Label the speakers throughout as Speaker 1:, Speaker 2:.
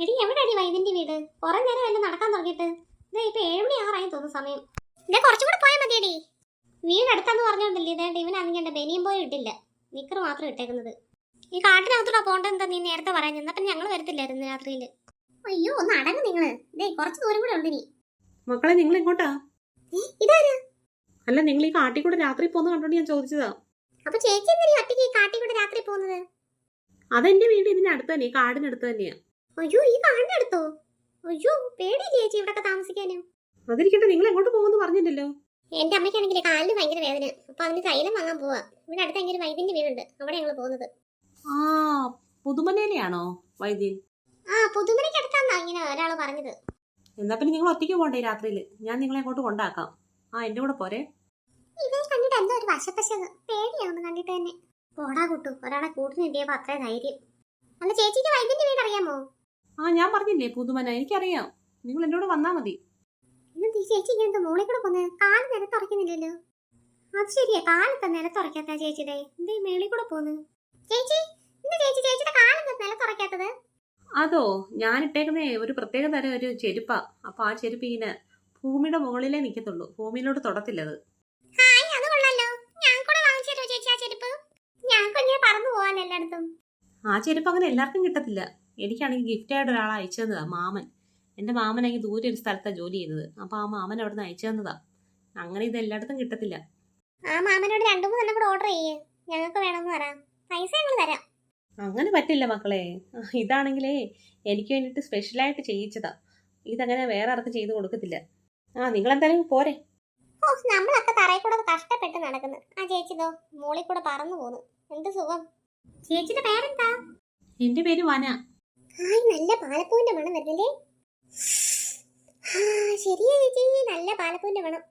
Speaker 1: എടി എവിടെയാടി വൈദ്യന്റെ വീട്? കുറെ നേരം എല്ലാം നടക്കാൻ തുടങ്ങിയിട്ട് ഇതാ ഇപ്പൊ 7 മണി തോന്നുന്നു സമയം. ഇതേ കുറച്ചും കൂടെ പോയാൽ മതിയടി. വീട് അടുത്താന്ന് പറഞ്ഞോണ്ടല്ലേ ഇതേണ്ട ഇവനാണെങ്കിൽ എന്റെ ബനിയും പോലും ഇട്ടില്ല, നിക്കറ് മാത്രം ഇട്ടേക്കുന്നത്. ഈ കാട്ടിനകത്തൂടെ പോകണ്ടെന്താ നീ നേരത്തെ പറയാൻ? എന്നാ പിന്നെ ഞങ്ങൾ വരത്തില്ലായിരുന്നു രാത്രിയില്. അയ്യോ ഒന്ന് അടങ്ങ് നിങ്ങള്. ഇതേ കുറച്ച് ദൂരം കൂടെ ഉണ്ട്. നീ
Speaker 2: മക്കളെ നിങ്ങൾ എങ്ങോട്ടാ?
Speaker 1: ഇതാരാ?
Speaker 2: അല്ല, നിങ്ങൾ ഈ കാട്ടിൽ കൂടെ രാത്രി പോകുന്ന കണ്ടോണ്ട് ഞാൻ ചോദിച്ചതാ.
Speaker 1: അപ്പൊ ചേച്ചി എന്തിനാ ഒറ്റയ്ക്ക് ഈ കാട്ടിൽ കൂടെ രാത്രി പോകുന്നത്?
Speaker 2: അതെന്റെ വീട് ഇതിന്റെ അടുത്ത് തന്നെ, ഈ കാടിനടുത്ത് തന്നെയാ.
Speaker 1: അയ്യോ ഈ കാടിന്റെ അടുത്തോ? അയ്യോ പേടി ചേച്ചി ഇവിടെ താമസിക്കാനും.
Speaker 2: അതിരിക്കട്ടെ, നിങ്ങൾ എങ്ങോട്ട് പോകുമെന്ന് പറഞ്ഞില്ലല്ലോ.
Speaker 1: എന്റെ അമ്മയ്ക്കാണെങ്കിൽ കാലിന് ഭയങ്കര വേദന, അപ്പൊ അതിന് തൈലം വാങ്ങാൻ പോവാ. ഇവിടെ അടുത്ത് ഭയങ്കര വൈദ്യന്റെ വീടുണ്ട്, അവിടെ ഞങ്ങൾ പോകുന്നത്.
Speaker 2: ആ, പുതുമനയിലാണോ വൈദ്യൻ?
Speaker 1: ആ പുതുമനയ്ക്ക് അടുത്താന്നാ ഇങ്ങനെ ഒരാള് പറഞ്ഞത്.
Speaker 2: എന്നാ പിന്നെ നിങ്ങൾ ഒറ്റയ്ക്ക് പോണ്ടേ രാത്രിയില്? ഞാൻ നിങ്ങളെ അങ്ങോട്ട് കൊണ്ടാക്കാം. ആ, എന്റെ കൂടെ പോരെ?
Speaker 1: ഇവയെ കണ്ടിട്ട് എന്തോ ഒരു വശപ്പശക്, പേടിയാവുന്നു കണ്ടിട്ട് തന്നെ. പോടാ കുട്ടു, ഒരാളെ കൂട്ടിന് കിട്ടിയപ്പോ അത്ര ധൈര്യം. അല്ല ചേച്ചിക്ക് വൈദ്യന്റെ വീട് അറിയാമോ?
Speaker 2: ആ, ഞാൻ പറഞ്ഞില്ലേ പുതുമന, എനിക്കറിയാം. നിങ്ങൾ എന്റെ കൂടെ വന്നാ മതി.
Speaker 1: ഇന്ന് ചേച്ചി ഇങ്ങനത്തെ മോളിൽ കൂടെ പോന്നെ? കാല് നിലത്തുറയ്ക്കുന്നില്ലല്ലോ. അത് ശരിയാ, കാലത്തെ നിലത്തുറയ്ക്കാത്ത ചേച്ചിയുടെ എന്തേ മേളിൽ കൂടെ പോന്ന്? ചേച്ചി ഇന്ന് ചേച്ചിയുടെ കാലെന്താ നിലത്തുറയ്ക്കാത്തത്?
Speaker 2: അതോ, ഞാൻ ഇട്ടേക്കുന്നേ ഒരു പ്രത്യേക തരം ഒരു ചെരുപ്പാ. അപ്പൊ ആ ചെരുപ്പ് ഇങ്ങനെ ഭൂമിയുടെ മുകളിലേ നിക്കത്തുള്ളൂ, ഭൂമിയിലോട്ട് തൊടത്തില്ലത്.
Speaker 1: അത് കൊള്ളാലോ, ഞാൻ കൂടെ വാങ്ങിച്ചു തരുമോ ചേച്ചി ആ ചെരുപ്പ്? ഞാൻ കുഞ്ഞെ പറന്നു പോവാൻ എല്ലായിടത്തും.
Speaker 2: ആ ചെരുപ്പ് അങ്ങനെ എല്ലാവർക്കും കിട്ടത്തില്ല. എനിക്കാണെങ്കിൽ ഗിഫ്റ്റായിട്ട് ഒരാളെ അയച്ചു തന്നതാ, മാമൻ. എന്റെ മാമനാണെങ്കിൽ ദൂരെ ഒരു സ്ഥലത്താണ് ജോലി ചെയ്യുന്നത്. അപ്പൊ ആ മാമൻ അവിടെ നിന്ന് അയച്ചു തന്നതാ. അങ്ങനെ ഇത് എല്ലായിടത്തും കിട്ടത്തില്ല.
Speaker 1: ആ മാമനോട് 2-3 കൂടെ ഓർഡർ ചെയ്യേ, ഞങ്ങൾക്ക് വേണമെന്ന് പറയാം, പൈസ ഞങ്ങൾ തരാം.
Speaker 2: അങ്ങനെ പറ്റില്ല മക്കളെ. ഇതാണെങ്കിലേ എനിക്ക് വേണ്ടിയിട്ട് സ്പെഷ്യലായിട്ട് ചെയ്യിച്ചതാ. ഇതങ്ങനെ വേറെ ആർക്കും ചെയ്ത് കൊടുക്കത്തില്ല. ആ, നിങ്ങൾ എന്തായാലും പോരെ.
Speaker 1: ഓ, നമ്മളൊക്കെ തറയിൽ കൂടെ കഷ്ടപ്പെട്ട് നടക്കുന്നു. ആ ചേച്ചിതോ മോളിൽ കൂടെ പറന്നു പോന്നു, എന്ത് സുഖം. ചേച്ചിയുടെ പേരെന്താ?
Speaker 2: എന്റെ പേര് വന.
Speaker 1: ഹായ്, നല്ല പാലപ്പൂവിന്റെ മണം വരുന്നില്ലേ? ശരിയാ ചേച്ചി, നല്ല പാലപ്പൂവിന്റെ മണം.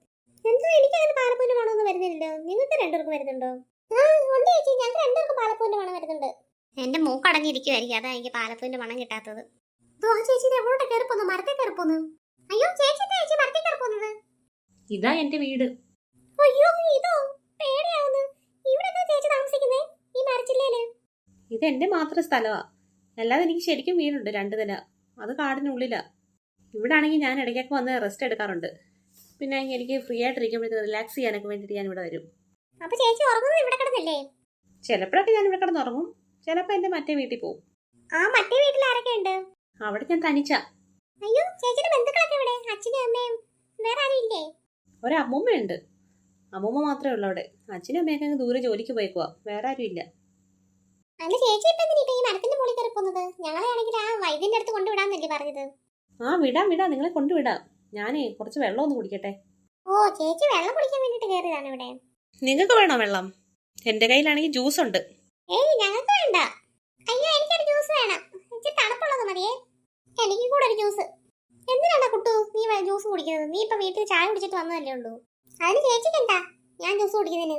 Speaker 1: എന്തോ എനിക്ക് അങ്ങനെ പാലപ്പൂവിന്റെ മണമൊന്നും വരുന്നില്ലല്ലോ. നിങ്ങൾക്ക് രണ്ടുപേർക്കും വരുന്നുണ്ടോ? ആ ഉണ്ട് ചേച്ചി, ഞങ്ങൾക്ക് രണ്ടുപേർക്കും പാലപ്പൂവിന്റെ മണം വരുന്നുണ്ട്. എന്റെ മൂക്കടഞ്ഞിരിക്കുമായിരിക്കും, അതാ എനിക്ക് പാലപ്പൂവിന്റെ മണം കിട്ടാത്തത്. ആ ചേച്ചി എവിടെ കയറിപ്പോന്നു? മരത്തെ കയറിപ്പോന്നു. അയ്യോ ചേച്ചി മരത്തെ കയറിപ്പോന്നത്.
Speaker 2: ഇതാ എന്റെ വീട്.
Speaker 1: അയ്യോ ഇതോ, പേടിയാവുന്നു. ഇവിടെ ചേച്ചി താമസിക്കുന്നേ ഈ മരച്ചില്ലയില്?
Speaker 2: ഇത് എന്റെ മാത്രം സ്ഥലമാ, അല്ലാതെ എനിക്ക് ശരിക്കും വീടുണ്ട് 2 നില. അത് കാടിനുള്ളിലാ. ഇവിടെ ആണെങ്കിൽ ഞാൻ ഇടയ്ക്കൊക്കെ വന്ന് റെസ്റ്റ് എടുക്കാറുണ്ട്. പിന്നെ എനിക്ക് ഫ്രീ ആയിട്ടിരിക്കുമ്പോഴത്തേക്ക് റിലാക്സ് ചെയ്യാനൊക്കെ വേണ്ടിയിട്ട് ഞാൻ ഇവിടെ വരും.
Speaker 1: അപ്പൊ ചേച്ചി ഉറങ്ങുന്നത് ഇവിടെ കിടന്നല്ലേ?
Speaker 2: ചിലപ്പോഴൊക്കെ ഞാൻ ഇവിടെ കിടന്നുറങ്ങും, ചിലപ്പോൾ എന്റെ മറ്റേ വീട്ടിൽ പോകും.
Speaker 1: ആ മറ്റേ വീട്ടിൽ ആരൊക്കെ ഉണ്ട്?
Speaker 2: അവിടെ ഞാൻ തനിച്ചാ.
Speaker 1: അയ്യോ ചേച്ചിയുടെ ബന്ധുക്കളൊക്കെ ഇവിടെ? അച്ഛനും അമ്മയും വേറെ ആരും ഇല്ലേ?
Speaker 2: ഒരമ്മൂമ്മയുണ്ട്, അമ്മൂമ്മ മാത്രമേ ഉള്ളൂ അവിടെ. അച്ഛനും അമ്മയൊക്കെ അങ്ങ് ദൂരെ ജോലിക്ക് പോയേക്കുവാ, വേറെ ആരും ഇല്ല.
Speaker 1: അല്ല ചേച്ചി ഇപ്പൊ എന്തിനാ ഈ മരത്തിന്റെ മുകളിൽ കയറി പോകുന്നത്? ഞങ്ങളെ ആണെങ്കിൽ ആ വൈദ്യന്റെ അടുത്ത് കൊണ്ടുവിടാന്നല്ലേ പറഞ്ഞത്?
Speaker 2: ആ, വിടാം, നിങ്ങളെ കൊണ്ടുവിടാം. ഞാനേ കുറച്ച് വെള്ളം ഒന്ന് കുടിക്കട്ടെ.
Speaker 1: ഓ ചേച്ചി വെള്ളം കുടിക്കാൻ വേണ്ടിട്ട് കയറിയതാണ് ഇവിടെ.
Speaker 2: നിങ്ങൾക്ക് വേണോ വെള്ളം? എന്റെ കയ്യിലാണെങ്കിൽ ജ്യൂസ് ഉണ്ട്.
Speaker 1: ഏയ് ഞങ്ങൾക്ക് വേണ്ട. അയ്യോ എനിക്കൊരു ജ്യൂസ് വേണം, ഇച്ചിരി തണുപ്പുള്ളത് മതിയേ. എനിക്ക് കൂടെ ഒരു ജ്യൂസ്. എന്തിനാണ് കുട്ടു നീ ജ്യൂസ് കുടിക്കുന്നത്? നീ ഇപ്പൊ വീട്ടിൽ ചായ കുടിച്ചിട്ട് വന്നതല്ലേ ഉള്ളൂ. അതിന് ചേച്ചിക്ക് എന്താ ഞാൻ ജ്യൂസ് കുടിക്കുന്നതിന്?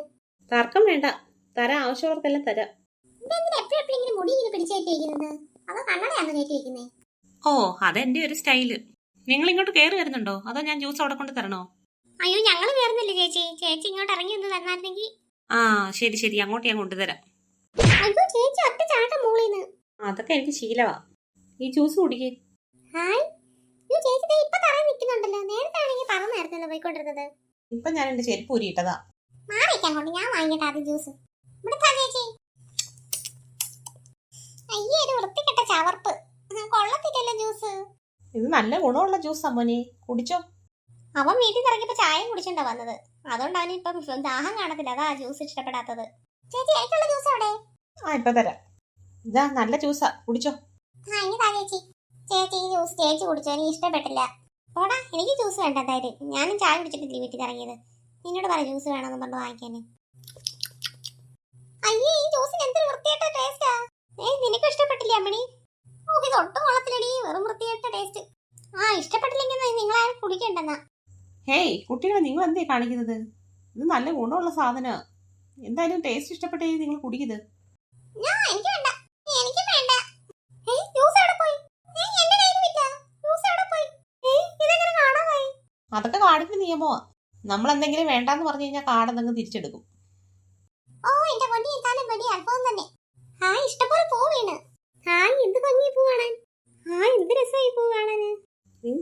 Speaker 2: തർക്കം വേണ്ട, തരാം, ആവശ്യമുള്ളവർക്കെല്ലാം തരാം.
Speaker 1: ഇതെന്തിനാ എപ്പോഴും ഇങ്ങനെ മുടി ഇങ്ങനെ പിടിച്ചേറ്റി വയ്ക്കുന്നത്? അതോ കണ്ണടയാണോ കയറ്റി വെക്കുന്നേ?
Speaker 2: ഓ, അതെന്റെ ഒരു സ്റ്റൈല്. നിങ്ങൾ ഇങ്ങോട്ട് കയറി വരുന്നുണ്ടോ, അതോ ഞാൻ ജ്യൂസ് അവിടെ കൊണ്ട് തരണോ?
Speaker 1: അയ്യോ ഞങ്ങൾ കയറുന്നില്ല ചേച്ചി, ചേച്ചി ഇങ്ങോട്ട് ഇറങ്ങി ഒന്ന് തന്നായിരുന്നെങ്കിൽ.
Speaker 2: ആ ശരി, അങ്ങോട്ട് ഞാൻ കൊണ്ടുതരാം.
Speaker 1: അയ്യോ ചേച്ചി ഒറ്റ ചാട്ടം മൂളിന്ന്.
Speaker 2: അതൊക്കെ എനിക്ക് ശീലവാ. ഈ ജ്യൂസ് കുടിക്കേ.
Speaker 1: ഹായ്, അയ്യോ ചേച്ചി ദേ ഇപ്പൊ തറയിൽ നിൽക്കുന്നുണ്ടല്ലോ. നേരത്തെ ആണെങ്കിൽ പറന്നായിരുന്നല്ലോ പോയിക്കൊണ്ടിരുന്നത്.
Speaker 2: ഇപ്പൊ ഞാൻ എന്റെ ചെരുപ്പ് ഊരിയിട്ടതാ.
Speaker 1: മാറിക്കാൻ കൊണ്ട് ഞാൻ വാങ്ങിയിട്ട് ആദ്യം ജ്യൂസ്. ഇവിടെ താ ചേച്ചി. അയ്യേ ഒരു വൃത്തികെട്ട ചവർപ്പ്, കൊള്ളത്തില്ലല്ലോ ജ്യൂസ്.
Speaker 2: ഇത് നല്ല ഗുണമുള്ള ജ്യൂസാ മോനെ, കുടിച്ചോ.
Speaker 1: അവൻ വീട്ടിൽ നിന്ന് ഇറങ്ങിയപ്പോ ചായയും കുടിച്ചോണ്ടാ വന്നത്, അതുകൊണ്ട് അവന് ഇപ്പം ദാഹം കാണത്തില്ല, അതാ ജ്യൂസ് ഇഷ്ടപ്പെടാത്തത്. ചേച്ചി എനിക്കുള്ള ജ്യൂസ് അവിടെ?
Speaker 2: ആ, ഇപ്പൊ തരാം. ഇതാ നല്ല ജ്യൂസാ, കുടിച്ചോ.
Speaker 1: ആ ഇനി താ ചേച്ചി. ചേച്ചി ഈ ജ്യൂസ് ചേച്ചി കുടിച്ചോ, എനിക്ക് ഇഷ്ടപ്പെട്ടില്ല. ഓടാ, എനിക്ക് ജ്യൂസ് വേണ്ട എന്തായാലും. ഞാനും ചായ കുടിച്ചിട്ടില്ല വീട്ടിൽ ഇറങ്ങിയത്. നിന്നോട് പറ ജ്യൂസ് വേണമെന്ന് പറഞ്ഞു വാങ്ങിക്കാന്. അയ്യേ ഈ ജ്യൂസിന് എന്തൊരു വൃത്തിയായിട്ട ടേസ്റ്റാ. നിനക്ക് ഇഷ്ടപ്പെട്ടില്ല അമ്മണി? ഓ ഇത് ഒട്ടും കൊള്ളത്തില്ലടി, വെറും വൃത്തിയായിട്ട ടേസ്റ്റ്. ആ ഇഷ്ടപ്പെട്ടില്ലെങ്കിൽ നിങ്ങളാരും കുടിക്കണ്ടെന്നാ.
Speaker 2: ഹേയ് കുട്ടികളെ, നിങ്ങൾ എന്തേ കാണിക്കുന്നത്? ഇത് നല്ല ഗുണമുള്ള സാധന. എന്തായാലും ടേസ്റ്റ് ഇഷ്ടപ്പെട്ടേ നിങ്ങൾ കുടിക്കുന്നത്.
Speaker 1: എനിക്ക് വേണ്ട, എനിക്കും വേണ്ട. ജ്യൂസ് എവിടെ പോയി? എന്റെ കയ്യിൽ ജ്യൂസ് എവിടെ പോയി? ഇതെങ്ങനെ കാണാതായി?
Speaker 2: അതൊക്കെ കാടിന്റെ നിയമമാ. നമ്മൾ എന്തെങ്കിലും വേണ്ടാന്ന് പറഞ്ഞു കഴിഞ്ഞാൽ കാടെന്തെങ്കിലും തിരിച്ചെടുക്കും.
Speaker 1: ഓ എന്റെ പൊന്നി ഇത്താലും വലിയ അത്ഭുതം തന്നെ. ഹായ് ഇഷ്ടംപോലെ പൂ വീണ്. ഹായ് എന്ത് ഭംഗി പൂ കാണാൻ. ഹായ് എന്ത്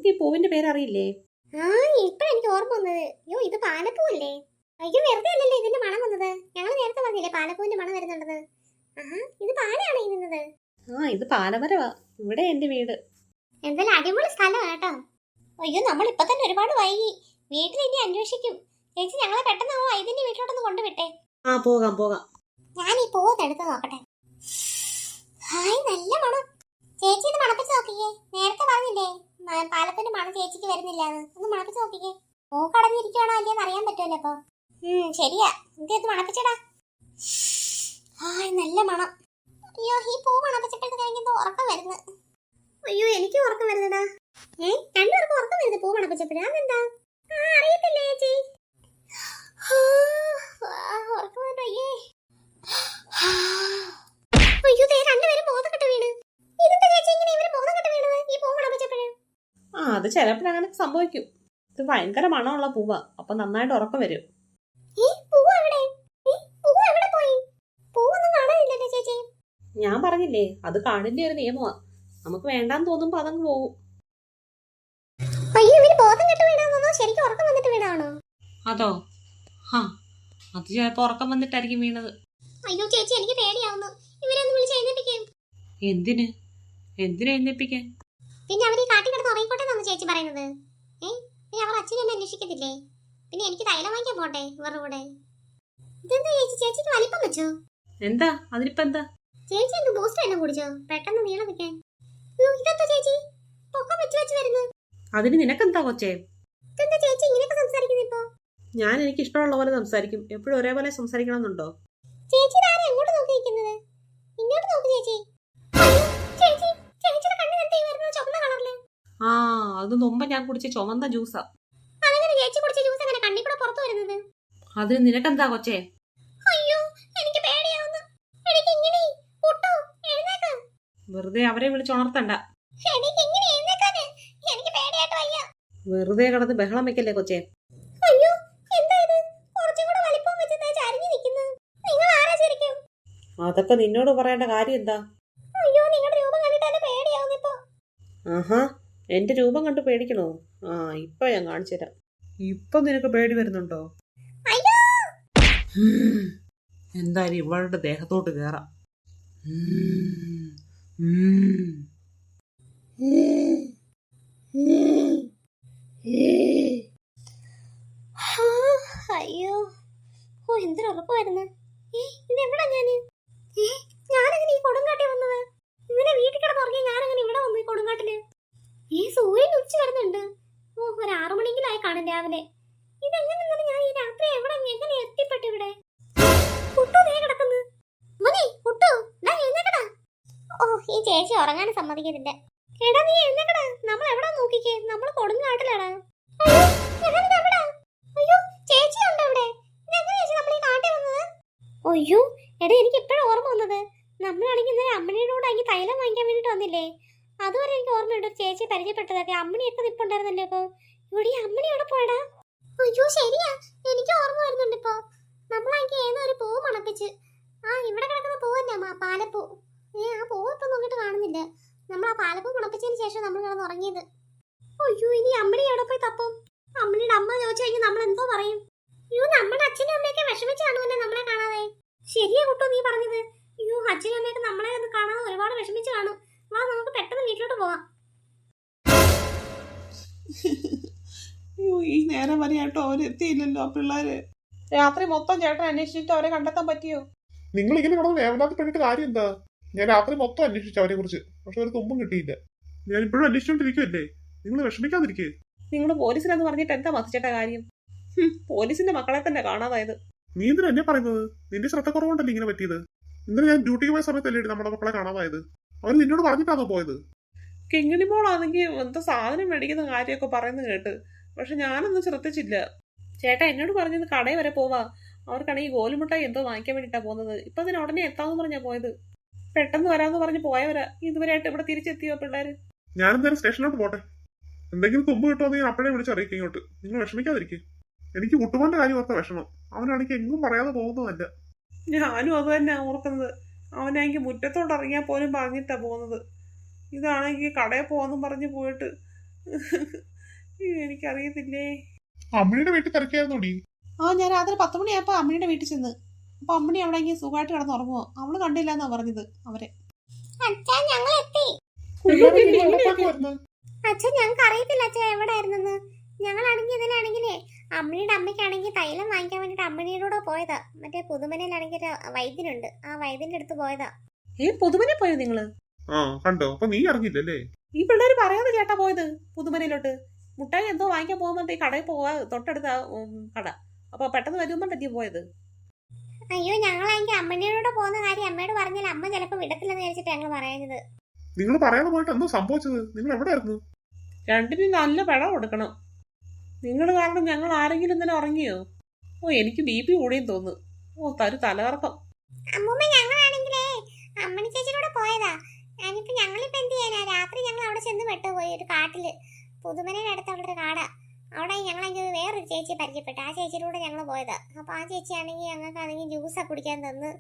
Speaker 2: നിങ്ങൾക്ക് ഈ പൂവിന്റെ പേരറിയില്ലേ?
Speaker 1: ആ ഇപ്പഴാ എനിക്ക് ഓർമ്മ വന്നത്. അയ്യോ ഇത് പാലപ്പൂവല്ലേ? അയ്യോ വെറുതെ അല്ലല്ലോ ഇതിന്റെ മണം വന്നത്. ഞങ്ങൾ നേരത്തെ പറഞ്ഞില്ലേ പാലപ്പൂവിന്റെ മണം വരുന്നുണ്ടെന്ന്. ആഹാ ഇത് പാലയാണോ ഈ നിന്നത്?
Speaker 2: ആ ഇത് പാലമരവാ. ഇവിടെ എന്റെ വീട്.
Speaker 1: എന്തായാലും അടിപൊളി സ്ഥലമാണ് കേട്ടോ. അയ്യോ നമ്മൾ ഇപ്പൊ തന്നെ ഒരുപാട് വൈകി. വീട്ടിൽ ഇനി അന്വേഷിക്കും. ചേച്ചി ഞങ്ങളെ പെട്ടെന്ന് ആ വൈദ്യന്റെ വീട്ടിലോട്ടൊന്ന് കൊണ്ടുവിട്ടേ.
Speaker 2: ആ പോകാം പോകാം.
Speaker 1: ഞാൻ ഈ പൂവ് എടുത്ത് നോക്കട്ടെ. ഹായ് നല്ല മണം. ചേച്ചി ഇത് മണപ്പിച്ച് നോക്കിക്കേ. നേരത്തെ പറഞ്ഞില്ലേ പാലത്തിന്റെ മണം ചേച്ചിക്ക് വരുന്നില്ലാന്ന്. ഒന്ന് മണപ്പിച്ച് നോക്കിക്കേ. മൂക്കടഞ്ഞിരിക്കുകയാണോ അല്ലേന്ന് അറിയാൻ പറ്റുമല്ലോ അപ്പൊ. ശരിയാ, ഇത് മണപ്പിച്ചടാ. ഹായ് നല്ല മണം. അയ്യോ ഈ പൂ മണപ്പിച്ചിട്ട് എനിക്ക് ഉറക്കം വരുന്നു. അയ്യോ എനിക്ക് ഉറക്കം വരുന്നടാ. രണ്ടുപേർക്കും ഉറക്കം വരുന്നത് പൂ മണപ്പിച്ചപ്പോഴാ. അതെന്താ അറിയത്തില്ലേ ചേച്ചി? ഉറക്കം വരയ്യേ. അയ്യോ രണ്ടുപേരും ബോധക്കെട്ട് വീണ്. ഇതെന്താ ചേച്ചി ഇങ്ങനെ ഇവര് ബോധക്കെട്ട് വീണത് ഈ പൂ മണപ്പിച്ചപ്പോഴേ?
Speaker 2: ആ അത് ചിലപ്പോഴങ്ങനെ സംഭവിക്കും. ഇത് ഭയങ്കര മണമുള്ള പൂവാ, അപ്പൊ നന്നായിട്ട് ഉറക്കം വരും. ഞാൻ പറഞ്ഞില്ലേ അത് കാടിന്റെ ഒരു നിയമമാ. നമുക്ക് വേണ്ടാന്ന് തോന്നുമ്പോ അതങ്ങ് പോകും. അതോ അത് ചിലപ്പോ ഉറക്കം വന്നിട്ടായിരിക്കും വീണത്.
Speaker 1: അയ്യോ ചേച്ചി എനിക്ക് പേടിയാവുന്നു. ഇവരൊന്ന് വിളിച്ച് എഴുന്നേപ്പിക്കാൻ.
Speaker 2: എന്തിന് എഴുന്നേപ്പിക്കാൻ?
Speaker 1: പിന്നെ അവര് കാട്ടി കിടന്ന് ഉറങ്ങിക്കോട്ടെ എന്നാണ് ചേച്ചി പറയുന്നത്. പിന്നെ അവർ അച്ഛനെ എന്നെ അന്വേഷിക്കത്തില്ലേ? പിന്നെ എനിക്ക് തൈലം വാങ്ങിക്കാൻ പോട്ടെ ഇവരുടെ കൂടെ. ഇതെന്താ ചേച്ചി ചേച്ചിക്ക് വലിപ്പം വെച്ചോ?
Speaker 2: എന്താ അതിനിപ്പോ എന്താ?
Speaker 1: ചേച്ചി എന്ത് ബൂസ്റ്റർ എല്ലാം കുടിച്ചോ പെട്ടെന്ന് നീളം വെക്കാൻ? ഇതെന്താ ചേച്ചി പൊക്കം വെച്ച് വെച്ച് വരുന്നു?
Speaker 2: അതിന് നിനക്കെന്താ കൊച്ചേ?
Speaker 1: ഇതെന്താ ചേച്ചി ഇങ്ങനെയൊക്കെ സംസാരിക്കുന്നത് ഇപ്പൊ?
Speaker 2: ഞാൻ എനിക്ക് ഇഷ്ടമുള്ള പോലെ സംസാരിക്കും. എപ്പോഴും ഒരേപോലെ സംസാരിക്കണമെന്നുണ്ടോ?
Speaker 1: ചേച്ചി ആരെ എങ്ങോട്ട് നോക്കിയിരിക്കുന്നത്? ഇങ്ങോട്ട് നോക്ക് ചേച്ചി. ചേച്ചി ചേച്ചിയുടെ കണ്ണിൽ എന്താ ഈ വരുന്നത് ചുവന്ന കളറില്?
Speaker 2: ആ അത് മുമ്പ് ഞാൻ കുടിച്ച ചുമന്ന ജ്യൂസാ.
Speaker 1: അതെങ്ങനെ ചേച്ചി കുടിച്ച ജ്യൂസ് എങ്ങനെ കണ്ണിൽ കൂടെ പുറത്തു വരുന്നത്?
Speaker 2: അതിന് നിനക്കെന്താ കൊച്ചേ?
Speaker 1: അയ്യോ എനിക്ക് പേടിയാവുന്നു. എനിക്ക് ഇങ്ങനെ പൊട്ടോ എഴുന്നേക്ക്.
Speaker 2: വെറുതെ അവരെ വിളിച്ചുണർത്തണ്ട.
Speaker 1: എനിക്ക് ഇങ്ങനെ എഴുന്നേക്കാന് എനിക്ക് പേടിയായിട്ട് വയ്യ.
Speaker 2: വെറുതെ കിടന്ന് ബഹളം വെക്കല്ലേ കൊച്ചേ.
Speaker 1: അയ്യോ എന്താ ഇത് കുറച്ചും കൂടെ വലിപ്പം വെച്ചിട്ട് ചരിഞ്ഞു നിൽക്കുന്നു. നിങ്ങൾ ആരാ ശരിക്കും?
Speaker 2: അതൊക്കെ നിന്നോട് പറയേണ്ട കാര്യം എന്താ?
Speaker 1: അയ്യോ നിങ്ങളുടെ രൂപം കണ്ടിട്ട് എന്നെ പേടിയാവുന്നു ഇപ്പൊ.
Speaker 2: ആഹാ എന്റെ രൂപം കണ്ട് പേടിക്കണോ? ആ ഇപ്പൊ ഞാൻ കാണിച്ചു തരാം. ഇപ്പൊ നിനക്ക് പേടി വരുന്നുണ്ടോ? എന്തായാലും ഇവളുടെ ദേഹത്തോട്ട് കേറാം.
Speaker 1: അയ്യോ എന്തൊരു ഉറപ്പായിരുന്നു. ഇതെവിടാ ഞാനെങ്ങനെ ഈ കൊടുങ്കാട്ടിൽ വന്നത്? ഇങ്ങനെ വീട്ടിൽ കിടന്നുറങ്ങിയ ഞാനെങ്ങനെ ഇവിടെ വന്നു ഈ കൊടുങ്കാട്ടില്? സൂര്യൻ ഉച്ച വരുന്നുണ്ട്. ഒരു 6 മണിക്കെങ്കിലായി കാണും രാവിലെ. ഇതെങ്ങനെ ഞാൻ ഈ രാത്രി എവിടെ എങ്ങനെ എത്തിപ്പെട്ടു ഇവിടെ? കിടക്കുന്നു ഈ ചേച്ചി ഉറങ്ങാൻ സമ്മതിക്കുന്നില്ല. എടാ നീ എഴുന്നേക്കടാ. നമ്മൾ എവിടാ നോക്കിക്കേ? നമ്മൾ കൊടുങ്കാട്ടിലാടാ. അയ്യോ ചേച്ചി ഉണ്ടോ ഇവിടെ? നമ്മൾ ഈ കാട്ടിൽ വന്നത്? അയ്യോ എടാ എനിക്ക് ഇപ്പോഴും ഓർമ്മ വന്നത്. നമ്മളാണെങ്കിൽ ഇന്നലെ അമ്മണിയോട് ആണെങ്കിൽ തൈലം വാങ്ങിക്കാൻ വേണ്ടിട്ട് വന്നില്ലേ? അതുവരെ എനിക്ക് ഓർമ്മയുണ്ട് ചേച്ചി പരിചയപ്പെട്ടതൊക്കെ. അമ്മണിയൊക്കെ നിപ്പുണ്ടായിരുന്നല്ലോ. ഇപ്പൊ ഇവിടെ അമ്മണി എവിടെ പോയടാ? അയ്യോ ശരിയാ എനിക്ക് ഓർമ്മ വരുന്നുണ്ട് ഇപ്പൊ. നമ്മളാണെങ്കിൽ ഏതോ ഒരു പൂ മണപ്പിച്ച്. ഇവിടെ കിടക്കുന്ന പൂ തന്നെ പാലപ്പൂ. ആ പൂ ഇപ്പൊ നോക്കിട്ട് കാണുന്നില്ല. നമ്മൾ ആ പാലപ്പൂ മണപ്പിച്ചതിന് ശേഷം നമ്മൾ കിടന്ന് ഉറങ്ങിയത്. അയ്യോ ഇനി അമ്മണി എവിടെ പോയി തപ്പും? അമ്മണിയുടെ അമ്മ ചോദിച്ചു കഴിഞ്ഞാൽ നമ്മൾ എന്തോ പറയും? അയ്യോ നമ്മുടെ അച്ഛനും അമ്മയൊക്കെ വിഷമിച്ച് കാണുമല്ലേ നമ്മളെ കാണാതെ. ശരിയാ കുട്ടോ നീ പറഞ്ഞത്. അയ്യോ അച്ഛനും അമ്മയൊക്കെ നമ്മളെ ഒന്ന് കാണാതെ ഒരുപാട് വിഷമിച്ച് കാണും. വാ നമുക്ക് പെട്ടെന്ന് വീട്ടിലോട്ട് പോവാം.
Speaker 2: അയ്യോ ഈ നേരം വരെയായിട്ടോ അവരെത്തിയില്ലല്ലോ പിള്ളേര്. രാത്രി മൊത്തം ചേട്ടൻ അന്വേഷിച്ചിട്ട് അവരെ കണ്ടെത്താൻ പറ്റിയോ?
Speaker 3: നിങ്ങൾ ഇങ്ങനെ കിടന്ന് വേവലാതിപ്പെട്ടിട്ട് കാര്യം എന്താ? ഞാൻ രാത്രി മൊത്തം അന്വേഷിച്ചു അവരെ കുറിച്ച്. പക്ഷെ ഒരു തുമ്പും കിട്ടിയില്ല. ഞാൻ ഇപ്പോഴും അന്വേഷിച്ചോണ്ടിരിക്കുവല്ലേ. നിങ്ങൾ വിഷമിക്കാതിരിക്കേ.
Speaker 2: നിങ്ങൾ പോലീസിലെന്ന് പറഞ്ഞിട്ട് എന്താ മതിച്ചേട്ട കാര്യം? പോലീസിന്റെ മക്കളെ തന്നെ കാണാതായത്.
Speaker 3: നീ എന്തിനാ എന്നെ പറയുന്നത്? നിന്റെ ശ്രദ്ധ കുറവുണ്ടല്ലേ ഇങ്ങനെ പറ്റിയത്? ഇന്നലെ ഞാൻ ഡ്യൂട്ടിക്ക് പോയ സമയത്തല്ലേ നമ്മുടെ മക്കളെ കാണാതായത്? അവർ നിന്നോട് പറഞ്ഞിട്ടാണോ പോയത്?
Speaker 2: കിങ്ങിണിമോളാണെങ്കിൽ എന്താ സാധനം മേടിക്കുന്ന കാര്യമൊക്കെ പറയുന്നത് കേട്ട്. പക്ഷെ ഞാനൊന്നും ശ്രദ്ധിച്ചില്ല. ചേട്ടാ എന്നോട് പറഞ്ഞത് കടയിൽ വരെ പോവാ. അവർക്കാണെങ്കിൽ ഗോലുമുട്ടായി എന്തോ വാങ്ങിക്കാൻ വേണ്ടിട്ടാ പോകുന്നത്. ഇപ്പൊ അതിന് ഉടനെ എത്താന്ന് പറഞ്ഞാ പോയത്. പെട്ടെന്ന് വരാന്ന് പറഞ്ഞ് പോയവരാ. ഇതുവരെയായിട്ട് ഇവിടെ തിരിച്ചെത്തിയോ പിള്ളേര്?
Speaker 3: ഞാൻ എന്തായാലും സ്റ്റേഷനിലോട്ട് പോട്ടെ. എന്തെങ്കിലും തുമ്പ് കിട്ടുമെന്ന് ഞാൻ അപ്പോഴേ വിളിച്ചറിയിക്കും ഇങ്ങോട്ട്. നിങ്ങൾ വിഷമിക്കാതിരിക്കും. എനിക്ക് കുട്ടുപോന്റെ കാര്യം ഓർത്ത വിഷമം. അവനാണെങ്കിൽ എങ്ങും പറയാതെ പോകുന്നതല്ല.
Speaker 2: ഞാനും അത് തന്നെ ഓർക്കുന്നത്. അവനാണെങ്കിൽ മുറ്റത്തോട്ട് ഇറങ്ങിയാൽ പോലും പറഞ്ഞിട്ടാ പോകുന്നത്. ഇതാണെങ്കിൽ കടയിൽ പോവാന്നും പറഞ്ഞ് പോയിട്ട് എനിക്കറിയത്തില്ലേ.
Speaker 3: അമ്മിണിയുടെ വീട്ടിൽ തിരക്കായിരുന്നോടി?
Speaker 2: ഞാൻ രാത്രി 10 മണിയായപ്പോ അമ്മിണിയുടെ വീട്ടിൽ ചെന്ന്. അപ്പൊ അമ്മിണി അവിടെ ഇങ്ങനെ സുഖമായിട്ട് കിടന്ന് ഉറങ്ങുവോ. അവള് കണ്ടില്ല എന്നാ പറഞ്ഞത് അവരെ.
Speaker 1: അച്ഛാ ഞങ്ങൾ എത്തി. അച്ഛൻ ഞങ്ങൾക്ക് അറിയത്തില്ല അച്ഛൻ എവിടെ ആയിരുന്നെന്ന്. ഞങ്ങളാണെങ്കിൽ ഇതിലാണെങ്കിലേ അമ്മിണിയുടെ അമ്മയ്ക്കാണെങ്കിൽ തൈലം വാങ്ങിക്കാൻ വേണ്ടിട്ട് അമ്മിണിയുടെ കൂടെ പോയതാ. മറ്റേ പുതുമനയിലാണെങ്കിൽ ഒരു വൈദ്യനുണ്ട്, ആ വൈദ്യന്റെ അടുത്ത് പോയതാ.
Speaker 2: പുതുമനെ പോയോ നിങ്ങള്?
Speaker 3: കണ്ടോ? അപ്പൊ നീ അറിഞ്ഞില്ലല്ലേ?
Speaker 2: ഈ പിള്ളേര് പറയാതെ ചേട്ടാ പോയത് പുതുമനയിലോട്ട്. മുട്ടായി എന്തോ വാങ്ങിക്കാൻ പോകുമ്പോ ഈ കടയിൽ പോവാ, തൊട്ടടുത്ത കട. അപ്പൊ പെട്ടെന്ന് വരുമ്പോണ്ടല്ലേ പോയത്.
Speaker 1: അയ്യോ ഞങ്ങളാണെങ്കിൽ അമ്മണിയോട് പോകുന്ന കാര്യം അമ്മയോട് പറഞ്ഞാൽ അമ്മ ചിലപ്പോ വിടത്തില്ലെന്ന് വിചാരിച്ചിട്ട് ഞങ്ങൾ പറയുന്നത്.
Speaker 3: നിങ്ങൾ പറയാതെ പോയിട്ട് എന്തോ സംഭവിച്ചത്? നിങ്ങൾ എവിടെ ആയിരുന്നു?
Speaker 2: രണ്ടിനും നല്ല പിഴ കൊടുക്കണം. നിങ്ങൾ കാരണം ഞങ്ങൾ ആരെങ്കിലും ഇന്നലെ ഉറങ്ങിയോ? എനിക്ക് BP കൂടിയും തോന്നുന്നു. തലകറക്കം.
Speaker 1: അമ്മൂമ്മ ഞങ്ങളാണെങ്കിലേ അമ്മണി ചേച്ചിയുടെ പോയതാ. ഞാനിപ്പോ ഞങ്ങളിപ്പോ എന്ത് ചെയ്യാനാ? രാത്രി ഞങ്ങൾ അവിടെ ചെന്ന് പെട്ടുപോയി ഒരു കാട്ടില്. പുതുമനയുടെ അടുത്ത് അവിടെ ഒരു കാടാ. അവിടെ ഞങ്ങളെങ്കിൽ വേറൊരു ചേച്ചിയെ പരിചയപ്പെട്ടു. ആ ചേച്ചിയുടെ കൂടെ ഞങ്ങൾ പോയതാ. അപ്പൊ ആ ചേച്ചിയാണെങ്കിൽ ഞങ്ങൾക്കാണെങ്കിൽ ജ്യൂസൊക്കെ കുടിക്കാൻ തന്ന്.